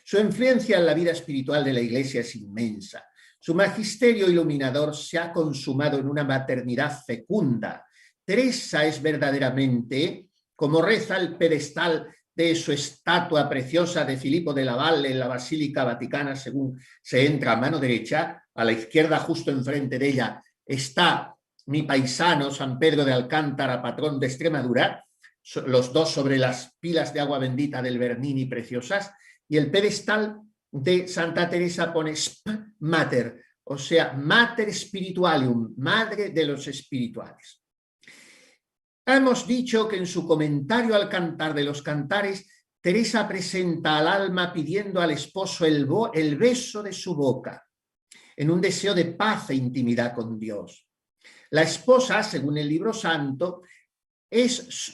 Su influencia en la vida espiritual de la Iglesia es inmensa. Su magisterio iluminador se ha consumado en una maternidad fecunda. Teresa es verdaderamente, como reza el pedestal de su estatua preciosa de Filipo de la Valle en la Basílica Vaticana, según se entra a mano derecha, a la izquierda justo enfrente de ella está mi paisano San Pedro de Alcántara, patrón de Extremadura, los dos sobre las pilas de agua bendita del Bernini preciosas, y el pedestal de Santa Teresa pone Sp Mater, o sea, Mater Spiritualium, madre de los espirituales. Hemos dicho que en su comentario al Cantar de los Cantares, Teresa presenta al alma pidiendo al esposo el beso de su boca, en un deseo de paz e intimidad con Dios. La esposa, según el libro santo,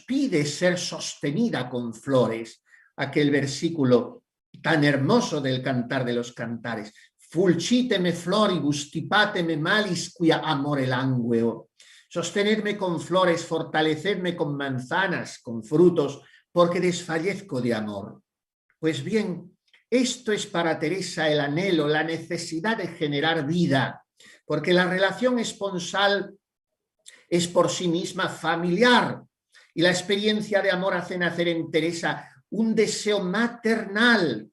pide ser sostenida con flores, aquel versículo tan hermoso del Cantar de los Cantares. Fulciteme floribus, tipateme malis quia amore langueo. Sostenedme con flores, fortalecedme con manzanas, con frutos, porque desfallezco de amor. Pues bien, esto es para Teresa el anhelo, la necesidad de generar vida, porque la relación esponsal es por sí misma familiar y la experiencia de amor hace nacer en Teresa un deseo maternal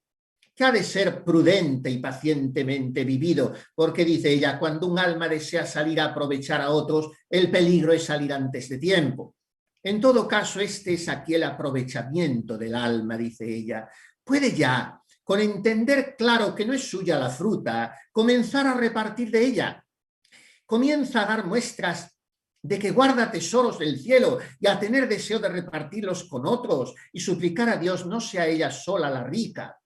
que ha de ser prudente y pacientemente vivido, porque dice ella, cuando un alma desea salir a aprovechar a otros, el peligro es salir antes de tiempo. En todo caso, este es aquí el aprovechamiento del alma, dice ella. Puede ya, con entender claro que no es suya la fruta, comenzar a repartir de ella. Comienza a dar muestras de que guarda tesoros del cielo y a tener deseo de repartirlos con otros y suplicar a Dios no sea ella sola la rica.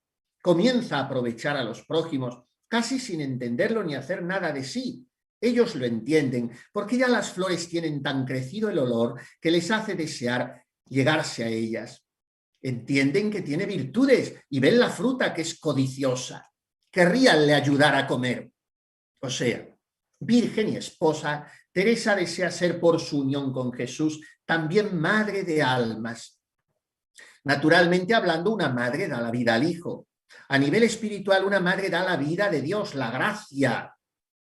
Comienza a aprovechar a los prójimos casi sin entenderlo ni hacer nada de sí. Ellos lo entienden porque ya las flores tienen tan crecido el olor que les hace desear llegarse a ellas. Entienden que tiene virtudes y ven la fruta que es codiciosa. Querríanle ayudar a comer. O sea, virgen y esposa, Teresa desea ser por su unión con Jesús también madre de almas. Naturalmente hablando, una madre da la vida al hijo. A nivel espiritual, una madre da la vida de Dios, la gracia,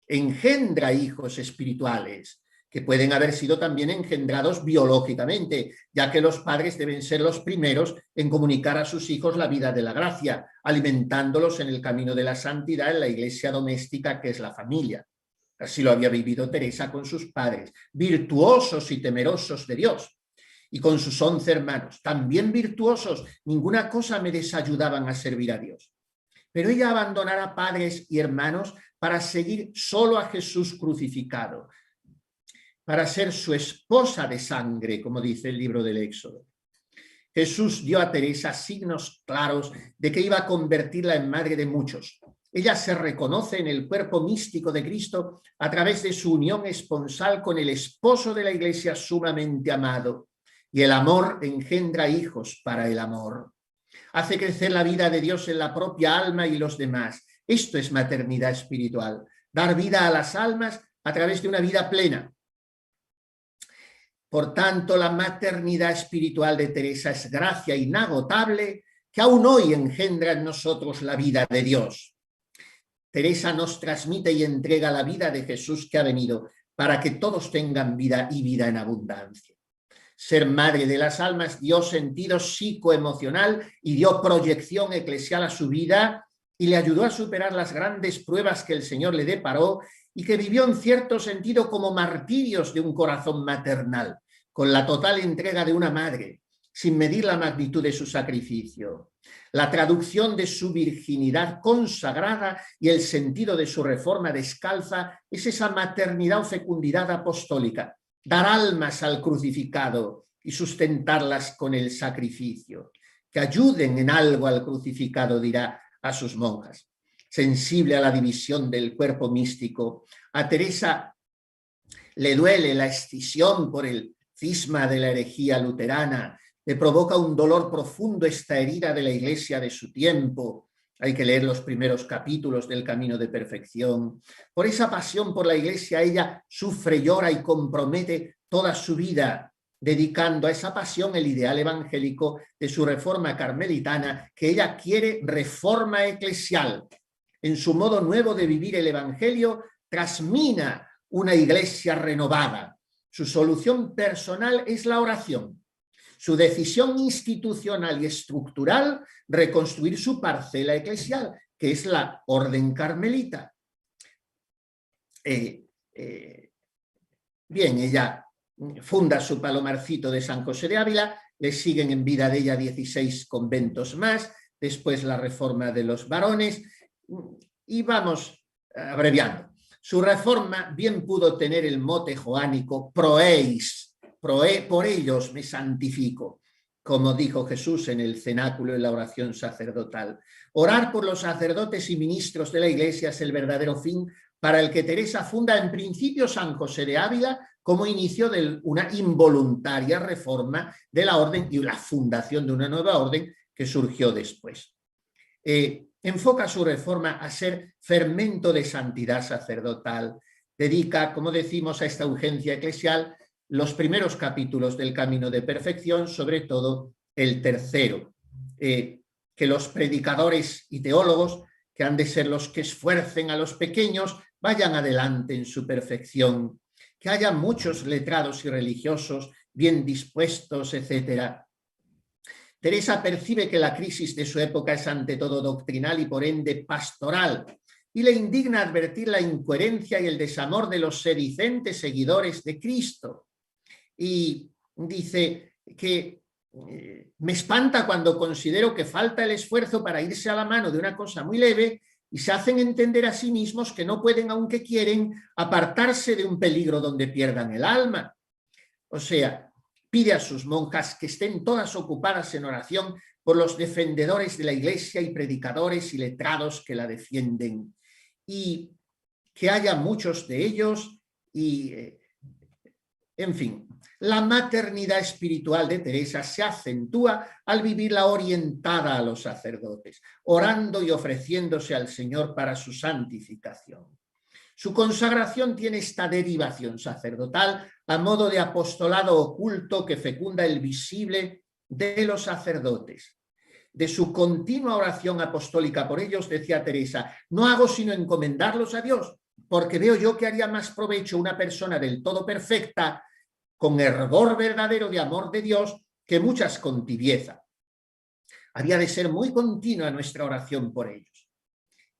engendra hijos espirituales, que pueden haber sido también engendrados biológicamente, ya que los padres deben ser los primeros en comunicar a sus hijos la vida de la gracia, alimentándolos en el camino de la santidad en la iglesia doméstica que es la familia. Así lo había vivido Teresa con sus padres, virtuosos y temerosos de Dios, y con sus 11 hermanos, también virtuosos, ninguna cosa me desayudaban a servir a Dios. Pero ella abandonara padres y hermanos para seguir solo a Jesús crucificado, para ser su esposa de sangre, como dice el libro del Éxodo. Jesús dio a Teresa signos claros de que iba a convertirla en madre de muchos. Ella se reconoce en el cuerpo místico de Cristo a través de su unión esponsal con el esposo de la Iglesia sumamente amado. Y el amor engendra hijos para el amor. Hace crecer la vida de Dios en la propia alma y los demás. Esto es maternidad espiritual, dar vida a las almas a través de una vida plena. Por tanto, la maternidad espiritual de Teresa es gracia inagotable que aún hoy engendra en nosotros la vida de Dios. Teresa nos transmite y entrega la vida de Jesús que ha venido para que todos tengan vida y vida en abundancia. Ser madre de las almas dio sentido psicoemocional y dio proyección eclesial a su vida y le ayudó a superar las grandes pruebas que el Señor le deparó y que vivió en cierto sentido como martirios de un corazón maternal, con la total entrega de una madre, sin medir la magnitud de su sacrificio. La traducción de su virginidad consagrada y el sentido de su reforma descalza es esa maternidad o fecundidad apostólica. Dar almas al crucificado y sustentarlas con el sacrificio. Que ayuden en algo al crucificado, dirá a sus monjas. Sensible a la división del cuerpo místico, a Teresa le duele la escisión por el cisma de la herejía luterana, le provoca un dolor profundo esta herida de la Iglesia de su tiempo. Hay que leer los primeros capítulos del Camino de Perfección. Por esa pasión por la Iglesia, ella sufre, llora y compromete toda su vida, dedicando a esa pasión el ideal evangélico de su reforma carmelitana, que ella quiere reforma eclesial. En su modo nuevo de vivir el Evangelio, trasmina una Iglesia renovada. Su solución personal es la oración. Su decisión institucional y estructural, reconstruir su parcela eclesial, que es la orden carmelita. Bien, ella funda su Palomarcito de San José de Ávila, le siguen en vida de ella 16 conventos más, después la reforma de los varones, y vamos abreviando. Su reforma bien pudo tener el mote joánico proeis, por ellos me santifico, como dijo Jesús en el cenáculo en la oración sacerdotal. Orar por los sacerdotes y ministros de la Iglesia es el verdadero fin para el que Teresa funda en principio San José de Ávila como inicio de una involuntaria reforma de la orden y la fundación de una nueva orden que surgió después. Enfoca su reforma a ser fermento de santidad sacerdotal, dedica, como decimos, a esta urgencia eclesial los primeros capítulos del Camino de Perfección, sobre todo el tercero, que los predicadores y teólogos, que han de ser los que esfuercen a los pequeños, vayan adelante en su perfección, que haya muchos letrados y religiosos bien dispuestos, etc. Teresa percibe que la crisis de su época es ante todo doctrinal y por ende pastoral, y le indigna advertir la incoherencia y el desamor de los sedicentes seguidores de Cristo. Y dice que me espanta cuando considero que falta el esfuerzo para irse a la mano de una cosa muy leve y se hacen entender a sí mismos que no pueden, aunque quieren, apartarse de un peligro donde pierdan el alma. O sea, pide a sus monjas que estén todas ocupadas en oración por los defendedores de la Iglesia y predicadores y letrados que la defienden, y que haya muchos de ellos y, en fin, la maternidad espiritual de Teresa se acentúa al vivirla orientada a los sacerdotes, orando y ofreciéndose al Señor para su santificación. Su consagración tiene esta derivación sacerdotal a modo de apostolado oculto que fecunda el visible de los sacerdotes. De su continua oración apostólica por ellos, decía Teresa, no hago sino encomendarlos a Dios, porque veo yo que haría más provecho una persona del todo perfecta, con hervor verdadero de amor de Dios, que muchas con tibieza. Había de ser muy continua nuestra oración por ellos.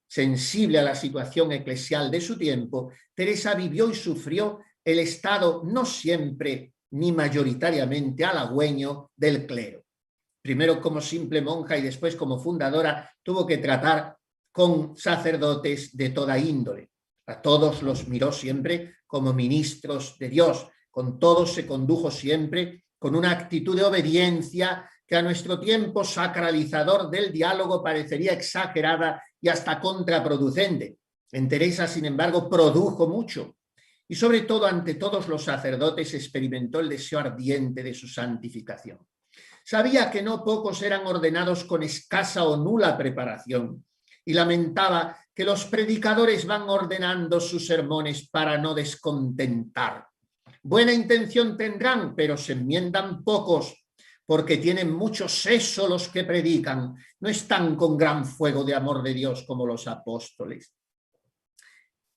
Sensible a la situación eclesial de su tiempo, Teresa vivió y sufrió el estado no siempre ni mayoritariamente halagüeño del clero. Primero como simple monja y después como fundadora, tuvo que tratar con sacerdotes de toda índole. A todos los miró siempre como ministros de Dios, con todos se condujo siempre con una actitud de obediencia que a nuestro tiempo sacralizador del diálogo parecería exagerada y hasta contraproducente. En Teresa, sin embargo, produjo mucho y sobre todo ante todos los sacerdotes experimentó el deseo ardiente de su santificación. Sabía que no pocos eran ordenados con escasa o nula preparación y lamentaba que los predicadores van ordenando sus sermones para no descontentar. Buena intención tendrán, pero se enmiendan pocos, porque tienen mucho seso los que predican, no están con gran fuego de amor de Dios como los apóstoles.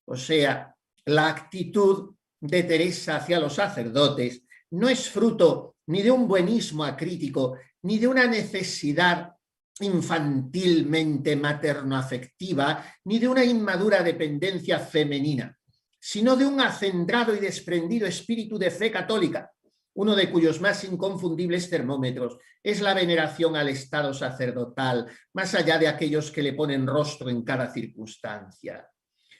O sea, la actitud de Teresa hacia los sacerdotes no es fruto ni de un buenismo acrítico, ni de una necesidad infantilmente materno-afectiva, ni de una inmadura dependencia femenina, sino de un acendrado y desprendido espíritu de fe católica, uno de cuyos más inconfundibles termómetros es la veneración al estado sacerdotal, más allá de aquellos que le ponen rostro en cada circunstancia.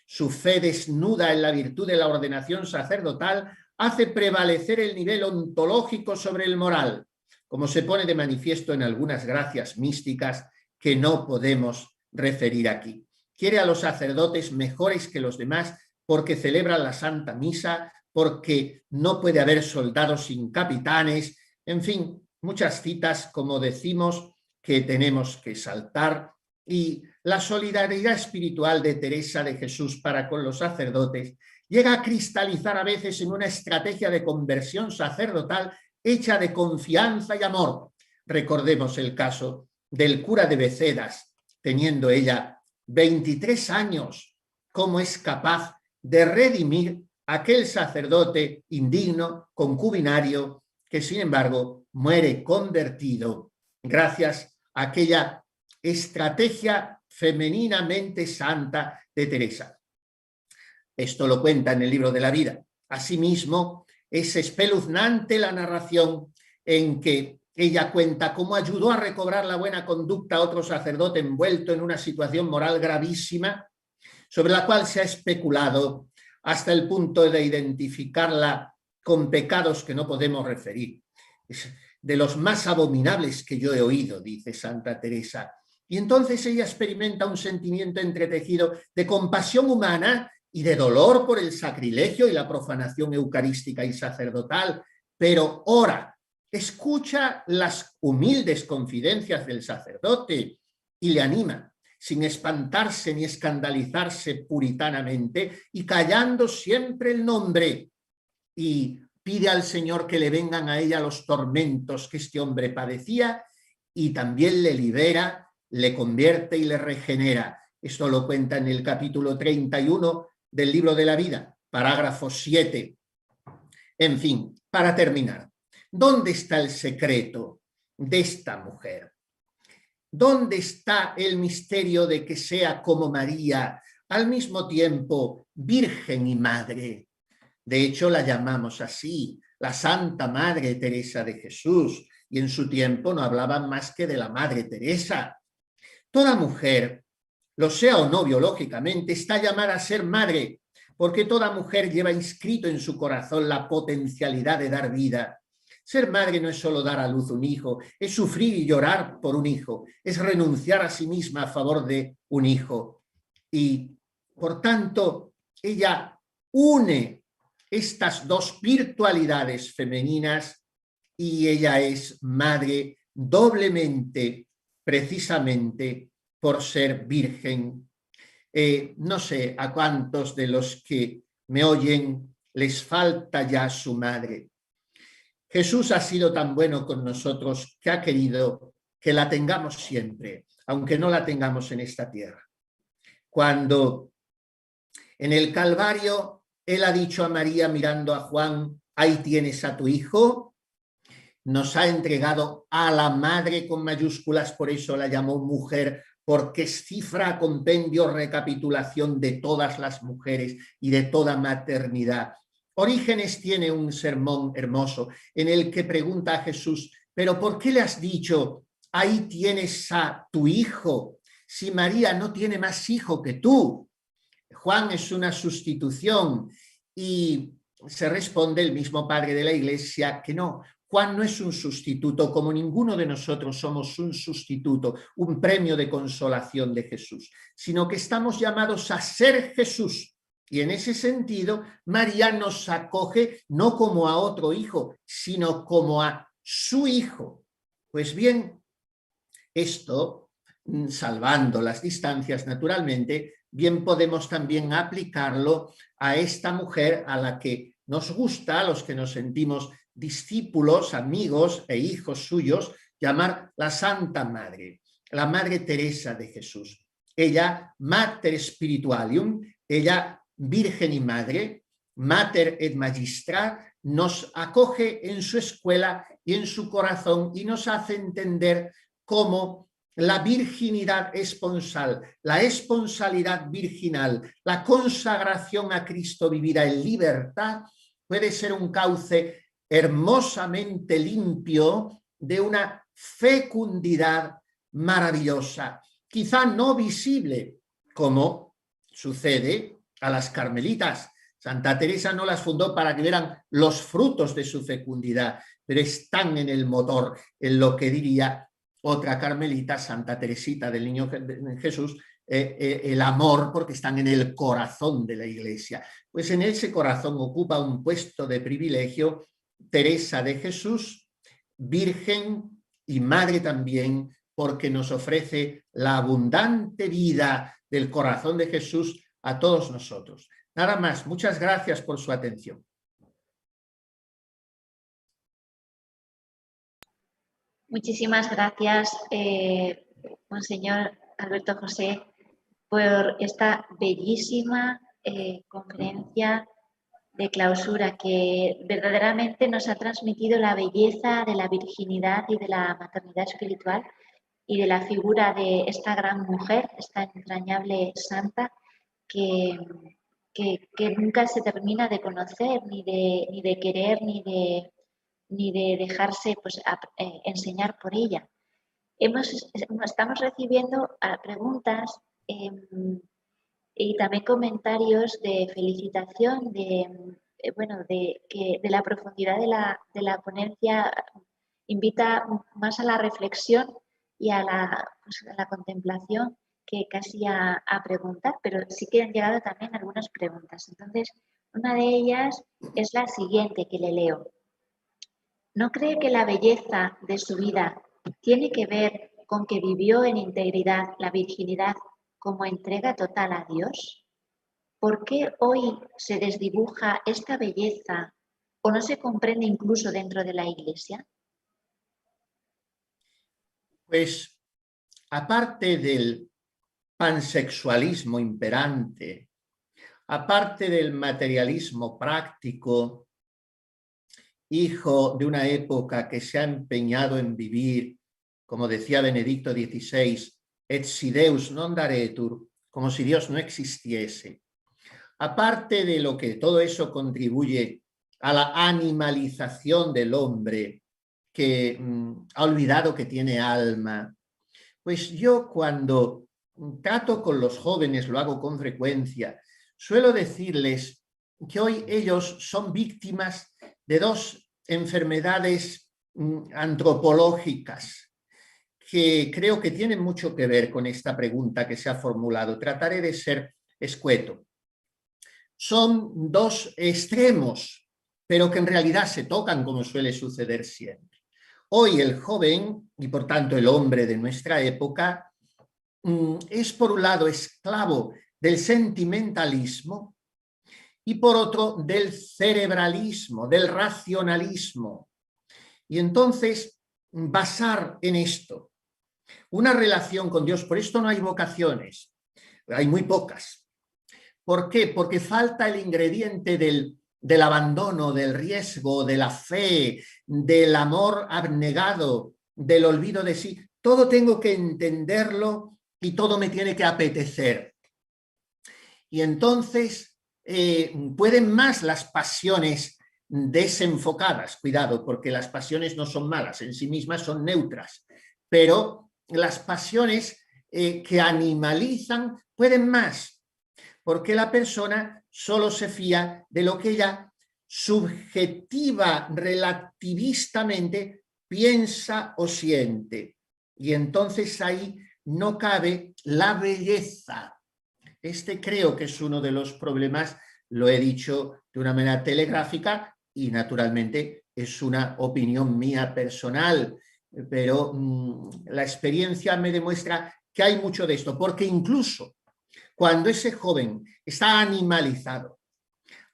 Su fe desnuda en la virtud de la ordenación sacerdotal hace prevalecer el nivel ontológico sobre el moral, como se pone de manifiesto en algunas gracias místicas que no podemos referir aquí. Quiere a los sacerdotes mejores que los demás porque celebran la Santa Misa, porque no puede haber soldados sin capitanes, en fin, muchas citas, como decimos, que tenemos que saltar. Y la solidaridad espiritual de Teresa de Jesús para con los sacerdotes llega a cristalizar a veces en una estrategia de conversión sacerdotal hecha de confianza y amor. Recordemos el caso del cura de Becedas, teniendo ella 23 años, cómo es capaz de redimir a aquel sacerdote indigno, concubinario, que sin embargo muere convertido gracias a aquella estrategia femeninamente santa de Teresa. Esto lo cuenta en el libro de la vida. Asimismo, es espeluznante la narración en que ella cuenta cómo ayudó a recobrar la buena conducta a otro sacerdote envuelto en una situación moral gravísima, sobre la cual se ha especulado hasta el punto de identificarla con pecados que no podemos referir. Es de los más abominables que yo he oído, dice Santa Teresa. Y entonces ella experimenta un sentimiento entretejido de compasión humana y de dolor por el sacrilegio y la profanación eucarística y sacerdotal, pero ora, escucha las humildes confidencias del sacerdote y le anima. sin espantarse ni escandalizarse puritanamente y callando siempre el nombre, y pide al Señor que le vengan a ella los tormentos que este hombre padecía, y también le libera, le convierte y le regenera. Esto lo cuenta en el capítulo 31 del libro de la vida, parágrafo 7. En fin, para terminar, ¿dónde está el secreto de esta mujer? ¿Dónde está el misterio de que sea como María, al mismo tiempo virgen y madre? De hecho, la llamamos así, la Santa Madre Teresa de Jesús, y en su tiempo no hablaban más que de la Madre Teresa. Toda mujer, lo sea o no biológicamente, está llamada a ser madre, porque toda mujer lleva inscrito en su corazón la potencialidad de dar vida. Ser madre no es solo dar a luz un hijo, es sufrir y llorar por un hijo, es renunciar a sí misma a favor de un hijo. Y, por tanto, ella une estas dos virtualidades femeninas y ella es madre doblemente, precisamente por ser virgen. No sé a cuántos de los que me oyen les falta ya su madre. Jesús ha sido tan bueno con nosotros que ha querido que la tengamos siempre, aunque no la tengamos en esta tierra. Cuando en el Calvario él ha dicho a María mirando a Juan, ahí tienes a tu hijo, nos ha entregado a la madre con mayúsculas, por eso la llamó mujer, porque es cifra, compendio, recapitulación de todas las mujeres y de toda maternidad. Orígenes tiene un sermón hermoso en el que pregunta a Jesús, ¿pero por qué le has dicho, ahí tienes a tu hijo, si María no tiene más hijo que tú? Juan es una sustitución y se responde el mismo padre de la Iglesia que no. Juan no es un sustituto, como ninguno de nosotros somos un sustituto, un premio de consolación de Jesús, sino que estamos llamados a ser Jesús. Y en ese sentido, María nos acoge no como a otro hijo, sino como a su hijo. Pues bien, esto, salvando las distancias naturalmente, bien podemos también aplicarlo a esta mujer a la que nos gusta, a los que nos sentimos discípulos, amigos e hijos suyos, llamar la Santa Madre, la Madre Teresa de Jesús. Ella, Mater Spiritualium, ella, Virgen y Madre, Mater et Magistra, nos acoge en su escuela y en su corazón y nos hace entender cómo la virginidad esponsal, la esponsalidad virginal, la consagración a Cristo vivida en libertad puede ser un cauce hermosamente limpio de una fecundidad maravillosa, quizá no visible, como sucede a las carmelitas. Santa Teresa no las fundó para que vieran los frutos de su fecundidad, pero están en el motor, en lo que diría otra carmelita, Santa Teresita del Niño Jesús, el amor, porque están en el corazón de la Iglesia. Pues en ese corazón ocupa un puesto de privilegio Teresa de Jesús, virgen y madre también, porque nos ofrece la abundante vida del corazón de Jesús a todos nosotros. Nada más, muchas gracias por su atención. Muchísimas gracias, Monseñor Alberto José, por esta bellísima conferencia de clausura que verdaderamente nos ha transmitido la belleza de la virginidad y de la maternidad espiritual y de la figura de esta gran mujer, esta entrañable santa que nunca se termina de conocer, ni de querer, ni de dejarse enseñar por ella. Estamos recibiendo preguntas y también comentarios de felicitación de la profundidad de la ponencia. Invita más a la reflexión y a la contemplación que casi a preguntar, pero sí que han llegado también algunas preguntas. Entonces, una de ellas es la siguiente que le leo. ¿No cree que la belleza de su vida tiene que ver con que vivió en integridad la virginidad como entrega total a Dios? ¿Por qué hoy se desdibuja esta belleza o no se comprende incluso dentro de la Iglesia? Pues aparte del pansexualismo imperante, aparte del materialismo práctico, hijo de una época que se ha empeñado en vivir, como decía Benedicto XVI, et si Deus non daretur, como si Dios no existiese. Aparte de lo que todo eso contribuye a la animalización del hombre, que ha olvidado que tiene alma, pues yo cuando trato con los jóvenes, lo hago con frecuencia, suelo decirles que hoy ellos son víctimas de dos enfermedades antropológicas que creo que tienen mucho que ver con esta pregunta que se ha formulado. Trataré de ser escueto. Son dos extremos, pero que en realidad se tocan como suele suceder siempre. Hoy el joven, y por tanto el hombre de nuestra época, es por un lado esclavo del sentimentalismo y por otro del cerebralismo, del racionalismo. Y entonces basar en esto una relación con Dios, por esto no hay vocaciones, hay muy pocas. ¿Por qué? Porque falta el ingrediente del abandono, del riesgo, de la fe, del amor abnegado, del olvido de sí. Todo tengo que entenderlo y todo me tiene que apetecer. Y entonces pueden más las pasiones desenfocadas, cuidado, porque las pasiones no son malas, en sí mismas son neutras, pero las pasiones que animalizan pueden más, porque la persona solo se fía de lo que ella subjetiva, relativistamente piensa o siente. Y entonces ahí no cabe la belleza. Este creo que es uno de los problemas, lo he dicho de una manera telegráfica y naturalmente es una opinión mía personal, pero la experiencia me demuestra que hay mucho de esto, porque incluso cuando ese joven está animalizado,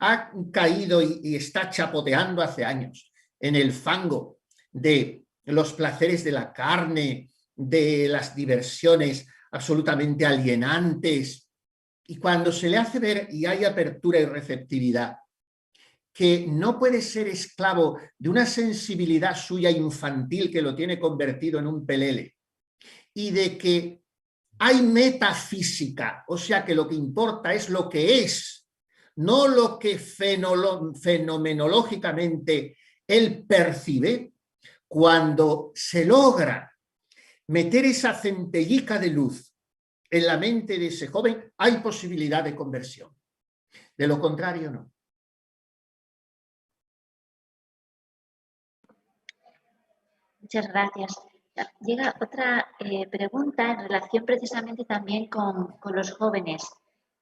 ha caído y está chapoteando hace años en el fango de los placeres de la carne, de las diversiones absolutamente alienantes, y cuando se le hace ver y hay apertura y receptividad, que no puede ser esclavo de una sensibilidad suya infantil que lo tiene convertido en un pelele, y de que hay metafísica, o sea que lo que importa es lo que es, no lo que fenomenológicamente él percibe. Cuando se logra meter esa centellica de luz en la mente de ese joven, hay posibilidad de conversión. De lo contrario, no. Muchas gracias. Llega otra pregunta en relación precisamente también con los jóvenes.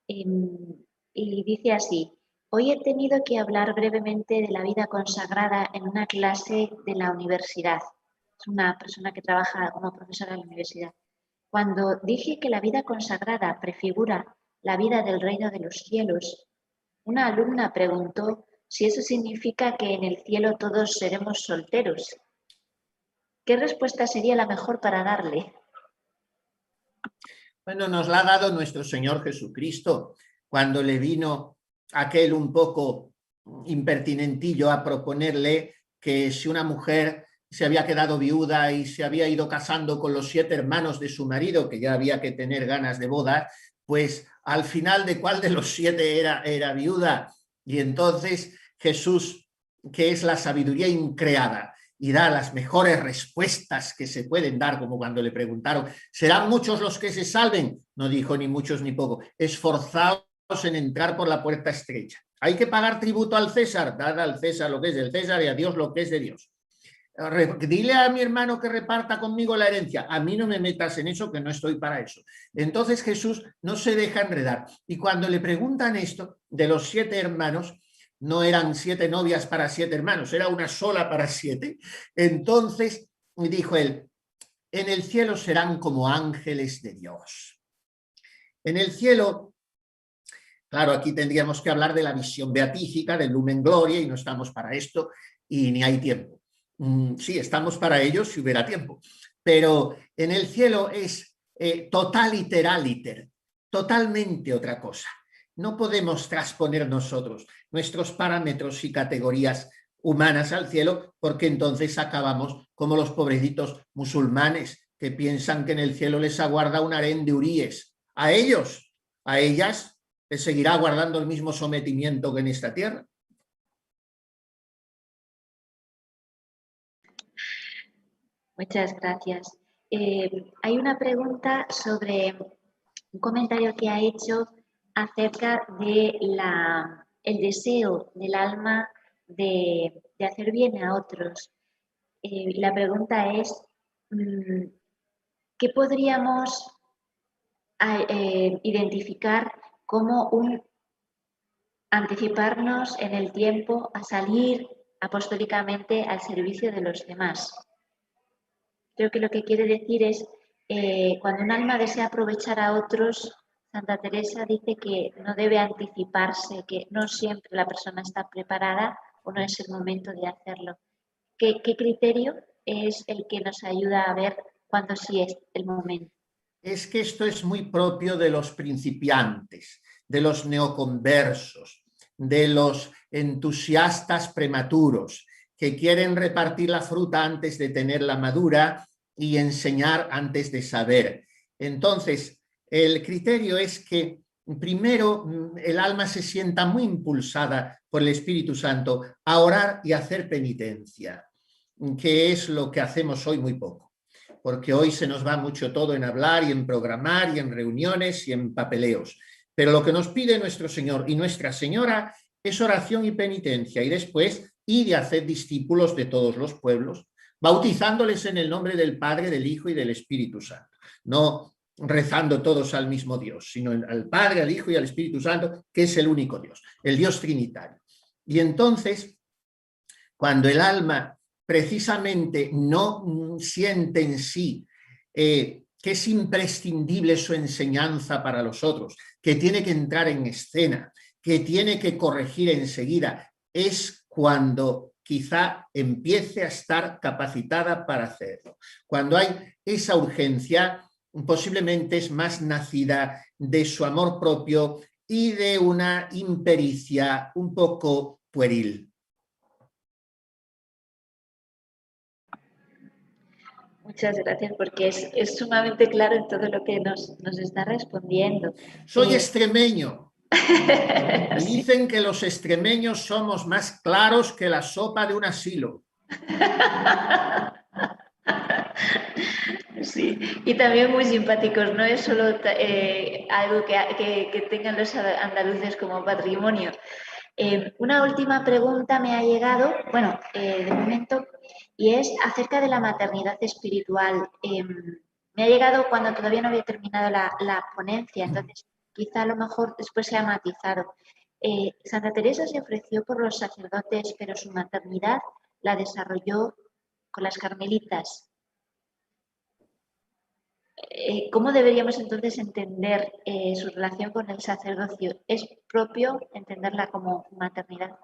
Y dice así: hoy he tenido que hablar brevemente de la vida consagrada en una clase de la universidad. Es una persona que trabaja como profesora en la universidad. Cuando dije que la vida consagrada prefigura la vida del reino de los cielos, una alumna preguntó si eso significa que en el cielo todos seremos solteros. ¿Qué respuesta sería la mejor para darle? Bueno, nos la ha dado nuestro Señor Jesucristo cuando le vino aquel un poco impertinentillo a proponerle que si una mujer se había quedado viuda y se había ido casando con los 7 hermanos de su marido, que ya había que tener ganas de boda, pues al final de cuál de los 7 era viuda. Y entonces Jesús, que es la sabiduría increada y da las mejores respuestas que se pueden dar, como cuando le preguntaron, ¿serán muchos los que se salven? No dijo ni muchos ni poco. Esforzaos en entrar por la puerta estrecha. Hay que pagar tributo al César, dad al César lo que es del César y a Dios lo que es de Dios. Dile a mi hermano que reparta conmigo la herencia. A mí no me metas en eso, que no estoy para eso. Entonces Jesús no se deja enredar. Y cuando le preguntan esto de los 7 hermanos, no eran 7 novias para 7 hermanos, era una sola para 7. Entonces dijo él, en el cielo serán como ángeles de Dios. En el cielo, claro, aquí tendríamos que hablar de la visión beatífica, del Lumen Gloria, y no estamos para esto y ni hay tiempo. Sí, estamos para ello si hubiera tiempo, pero en el cielo es total iter, totalmente otra cosa. No podemos transponer nosotros nuestros parámetros y categorías humanas al cielo, porque entonces acabamos como los pobrecitos musulmanes que piensan que en el cielo les aguarda un harén de huríes. A ellos, a ellas, les seguirá guardando el mismo sometimiento que en esta tierra. Muchas gracias. Hay una pregunta sobre un comentario que ha hecho acerca de el deseo del alma de hacer bien a otros. La pregunta es, ¿qué podríamos identificar como un anticiparnos en el tiempo a salir apostólicamente al servicio de los demás? Creo que lo que quiere decir es, cuando un alma desea aprovechar a otros, Santa Teresa dice que no debe anticiparse, que no siempre la persona está preparada o no es el momento de hacerlo. ¿Qué criterio es el que nos ayuda a ver cuándo sí es el momento? Es que esto es muy propio de los principiantes, de los neoconversos, de los entusiastas prematuros, que quieren repartir la fruta antes de tenerla madura y enseñar antes de saber. Entonces, el criterio es que primero el alma se sienta muy impulsada por el Espíritu Santo a orar y a hacer penitencia, que es lo que hacemos hoy muy poco, porque hoy se nos va mucho todo en hablar y en programar y en reuniones y en papeleos. Pero lo que nos pide nuestro Señor y Nuestra Señora es oración y penitencia, y después ir y hacer discípulos de todos los pueblos, bautizándoles en el nombre del Padre, del Hijo y del Espíritu Santo. No rezando todos al mismo Dios, sino al Padre, al Hijo y al Espíritu Santo, que es el único Dios, el Dios trinitario. Y entonces, cuando el alma precisamente no siente en sí que es imprescindible su enseñanza para los otros, que tiene que entrar en escena, que tiene que corregir enseguida, es cuando quizá empiece a estar capacitada para hacerlo. Cuando hay esa urgencia, posiblemente es más nacida de su amor propio y de una impericia un poco pueril. Muchas gracias, porque es sumamente claro en todo lo que nos está respondiendo. Soy extremeño. Y Sí. dicen que los extremeños somos más claros que la sopa de un asilo. Sí, y también muy simpáticos, no es solo algo que tengan los andaluces como patrimonio. Una última pregunta me ha llegado, bueno, de momento, y es acerca de la maternidad espiritual. Me ha llegado cuando todavía no había terminado la ponencia, entonces quizá a lo mejor después se ha matizado. Santa Teresa se ofreció por los sacerdotes, pero su maternidad la desarrolló con las carmelitas. ¿Cómo deberíamos entonces entender su relación con el sacerdocio? ¿Es propio entenderla como maternidad?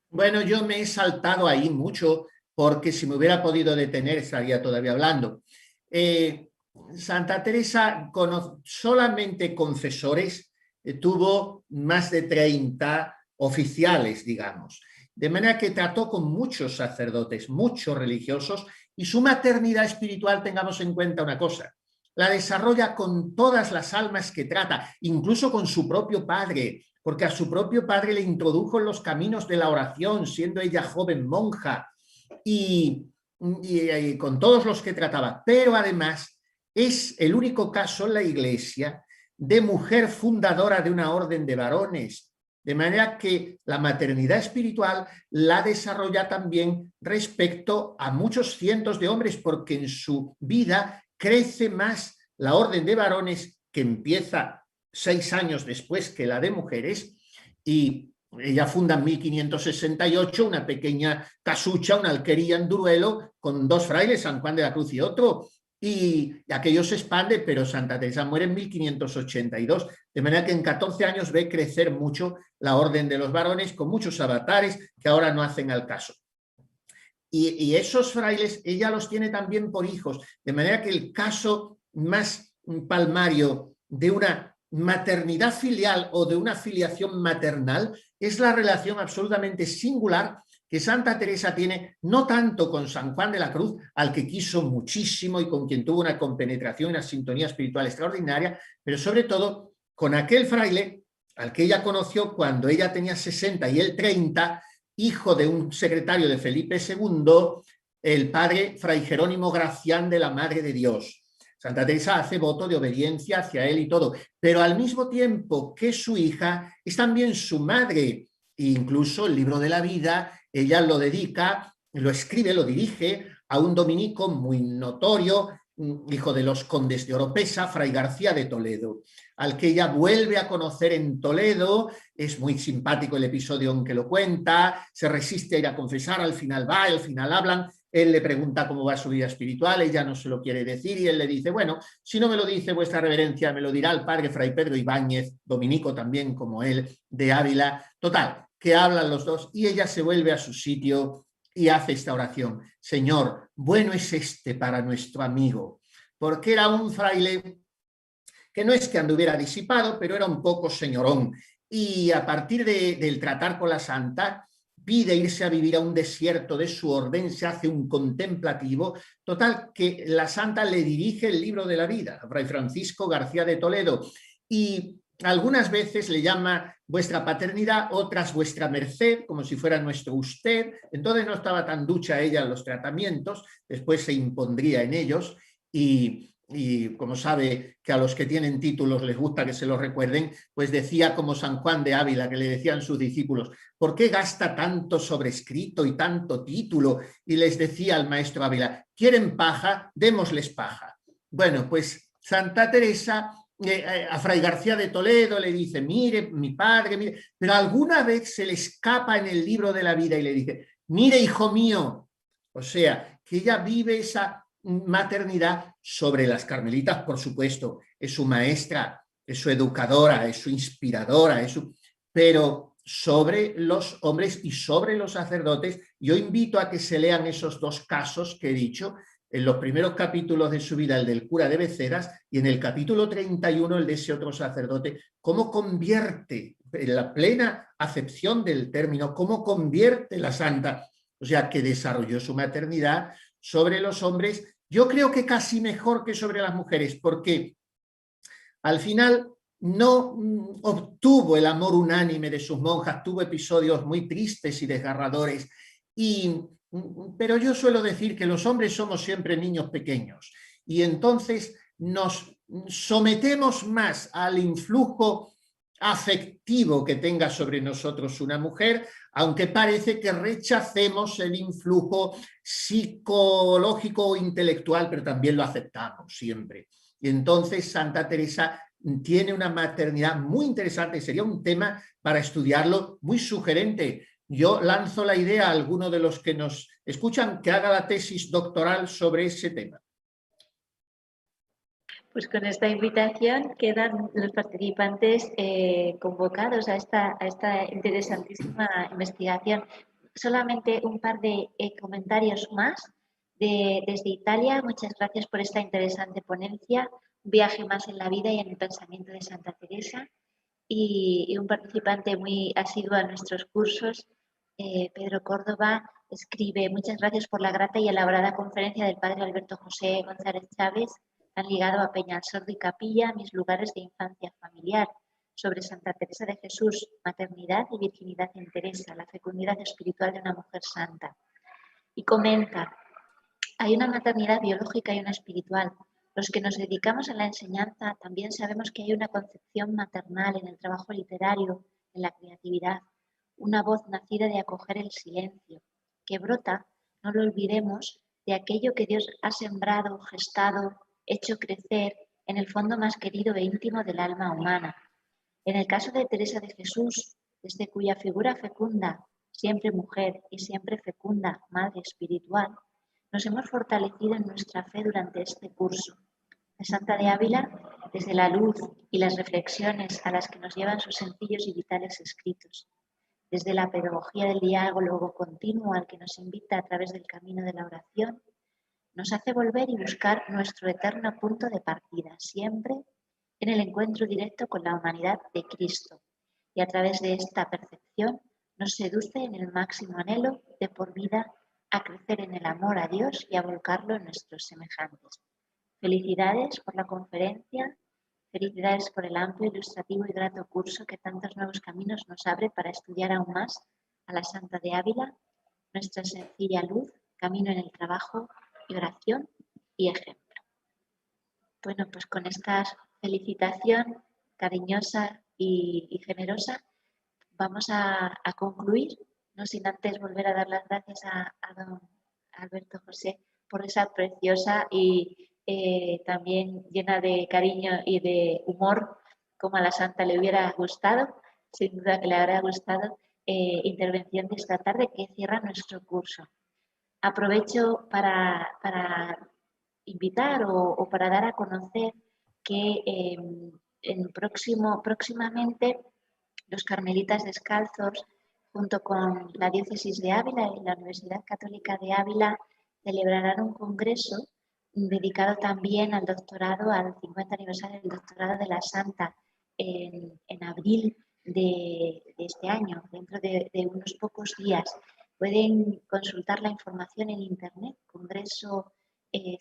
Bueno, yo me he saltado ahí mucho porque si me hubiera podido detener estaría todavía hablando. Santa Teresa solamente confesores tuvo más de 30 oficiales, digamos. De manera que trató con muchos sacerdotes, muchos religiosos, y su maternidad espiritual, tengamos en cuenta una cosa, la desarrolla con todas las almas que trata, incluso con su propio padre, porque a su propio padre le introdujo en los caminos de la oración, siendo ella joven monja, y con todos los que trataba. Pero además es el único caso en la Iglesia de mujer fundadora de una orden de varones, de manera que la maternidad espiritual la desarrolla también respecto a muchos cientos de hombres, porque en su vida crece más la orden de varones, que empieza 6 años después que la de mujeres, y ella funda en 1568 una pequeña casucha, una alquería en Duruelo, con 2 frailes, San Juan de la Cruz y otro, y aquello se expande, pero Santa Teresa muere en 1582, de manera que en 14 años ve crecer mucho la Orden de los Varones, con muchos avatares que ahora no hacen al caso. Y esos frailes ella los tiene también por hijos, de manera que el caso más palmario de una maternidad filial o de una filiación maternal es la relación absolutamente singular que Santa Teresa tiene, no tanto con San Juan de la Cruz, al que quiso muchísimo y con quien tuvo una compenetración y una sintonía espiritual extraordinaria, pero sobre todo con aquel fraile al que ella conoció cuando ella tenía 60 y él 30, hijo de un secretario de Felipe II, el padre Fray Jerónimo Gracián de la Madre de Dios. Santa Teresa hace voto de obediencia hacia él y todo, pero al mismo tiempo que su hija es también su madre. E incluso el libro de la vida, ella lo dedica, lo escribe, lo dirige a un dominico muy notorio, hijo de los condes de Oropesa, Fray García de Toledo, al que ella vuelve a conocer en Toledo. Es muy simpático el episodio en que lo cuenta, se resiste a ir a confesar, al final va, al final hablan, él le pregunta cómo va su vida espiritual, ella no se lo quiere decir y él le dice, bueno, si no me lo dice vuestra reverencia, me lo dirá el padre Fray Pedro Ibáñez, dominico también como él, de Ávila. Total, que hablan los dos y ella se vuelve a su sitio y hace esta oración: Señor, bueno es este para nuestro amigo, porque era un fraile que no es que anduviera disipado, pero era un poco señorón. Y a partir del tratar con la santa, pide irse a vivir a un desierto de su orden, se hace un contemplativo, total que la santa le dirige el libro de la vida, a Fray Francisco García de Toledo, y algunas veces le llama vuestra paternidad, otras vuestra merced, como si fuera nuestro usted. Entonces no estaba tan ducha ella en los tratamientos, después se impondría en ellos y como sabe que a los que tienen títulos les gusta que se los recuerden, pues decía como San Juan de Ávila, que le decían sus discípulos, ¿por qué gasta tanto sobrescrito y tanto título? Y les decía al maestro Ávila, ¿quieren paja? Démosles paja. Bueno, pues Santa Teresa a Fray García de Toledo le dice, mire, mi padre, mire, pero alguna vez se le escapa en el libro de la vida y le dice, mire, hijo mío. O sea, que ella vive esa maternidad sobre las carmelitas, por supuesto, es su maestra, es su educadora, es su inspiradora, pero sobre los hombres y sobre los sacerdotes. Yo invito a que se lean esos dos casos que he dicho, en los primeros capítulos de su vida, el del cura de Beceras, y en el capítulo 31, el de ese otro sacerdote, cómo convierte, en la plena acepción del término, cómo convierte la santa, o sea, que desarrolló su maternidad sobre los hombres, yo creo que casi mejor que sobre las mujeres, porque al final no obtuvo el amor unánime de sus monjas, tuvo episodios muy tristes y desgarradores, pero yo suelo decir que los hombres somos siempre niños pequeños y entonces nos sometemos más al influjo afectivo que tenga sobre nosotros una mujer, aunque parece que rechacemos el influjo psicológico o intelectual, pero también lo aceptamos siempre. Y entonces Santa Teresa tiene una maternidad muy interesante, sería un tema para estudiarlo muy sugerente. Yo lanzo la idea a alguno de los que nos escuchan que haga la tesis doctoral sobre ese tema. Pues con esta invitación quedan los participantes convocados a esta interesantísima investigación. Solamente un par de comentarios más desde Italia. Muchas gracias por esta interesante ponencia. Un viaje más en la vida y en el pensamiento de Santa Teresa. Y un participante muy asiduo a nuestros cursos, Pedro Córdoba, escribe: muchas gracias por la grata y elaborada conferencia del padre Alberto José González Chávez, han ligado a Peñalsordo y Capilla mis lugares de infancia familiar, sobre Santa Teresa de Jesús, maternidad y virginidad en Teresa, la fecundidad espiritual de una mujer santa. Y comenta: hay una maternidad biológica y una espiritual. Los que nos dedicamos a la enseñanza también sabemos que hay una concepción maternal en el trabajo literario, en la creatividad, una voz nacida de acoger el silencio, que brota, no lo olvidemos, de aquello que Dios ha sembrado, gestado, hecho crecer en el fondo más querido e íntimo del alma humana. En el caso de Teresa de Jesús, desde cuya figura fecunda, siempre mujer y siempre fecunda, madre espiritual, nos hemos fortalecido en nuestra fe durante este curso. La Santa de Ávila, desde la luz y las reflexiones a las que nos llevan sus sencillos y vitales escritos, desde la pedagogía del diálogo continuo al que nos invita a través del camino de la oración, nos hace volver y buscar nuestro eterno punto de partida, siempre en el encuentro directo con la humanidad de Cristo, y a través de esta percepción nos seduce en el máximo anhelo de por vida a crecer en el amor a Dios y a volcarlo en nuestros semejantes. Felicidades por la conferencia, felicidades por el amplio, ilustrativo y grato curso que tantos nuevos caminos nos abre para estudiar aún más a la Santa de Ávila, nuestra sencilla luz, camino en el trabajo y oración y ejemplo. Bueno, pues con esta felicitación cariñosa y generosa vamos a concluir, no sin antes volver a dar las gracias a don Alberto José por esa preciosa y también llena de cariño y de humor, como a la Santa le hubiera gustado, sin duda que le habrá gustado, intervención de esta tarde que cierra nuestro curso. Aprovecho para invitar o para dar a conocer que próximamente los Carmelitas Descalzos, junto con la Diócesis de Ávila y la Universidad Católica de Ávila, celebrarán un congreso dedicado también al doctorado, al 50 aniversario del doctorado de la Santa, en abril de este año, dentro de unos pocos días. Pueden consultar la información en internet, Congreso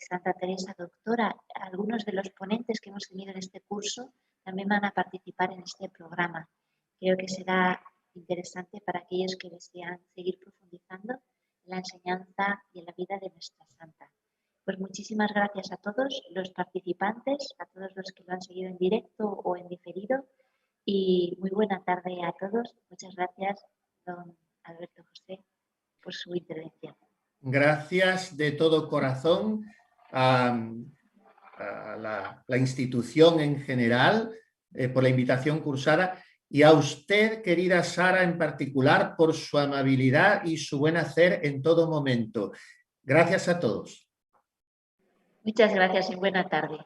Santa Teresa Doctora. Algunos de los ponentes que hemos tenido en este curso también van a participar en este programa. Creo que será interesante para aquellos que desean seguir profundizando en la enseñanza y en la vida de nuestra Santa. Pues muchísimas gracias a todos los participantes, a todos los que lo han seguido en directo o en diferido, y muy buena tarde a todos. Muchas gracias, don Alberto José, por su intervención. Gracias de todo corazón a la institución en general por la invitación cursada, y a usted, querida Sara, en particular, por su amabilidad y su buen hacer en todo momento. Gracias a todos. Muchas gracias y buena tarde.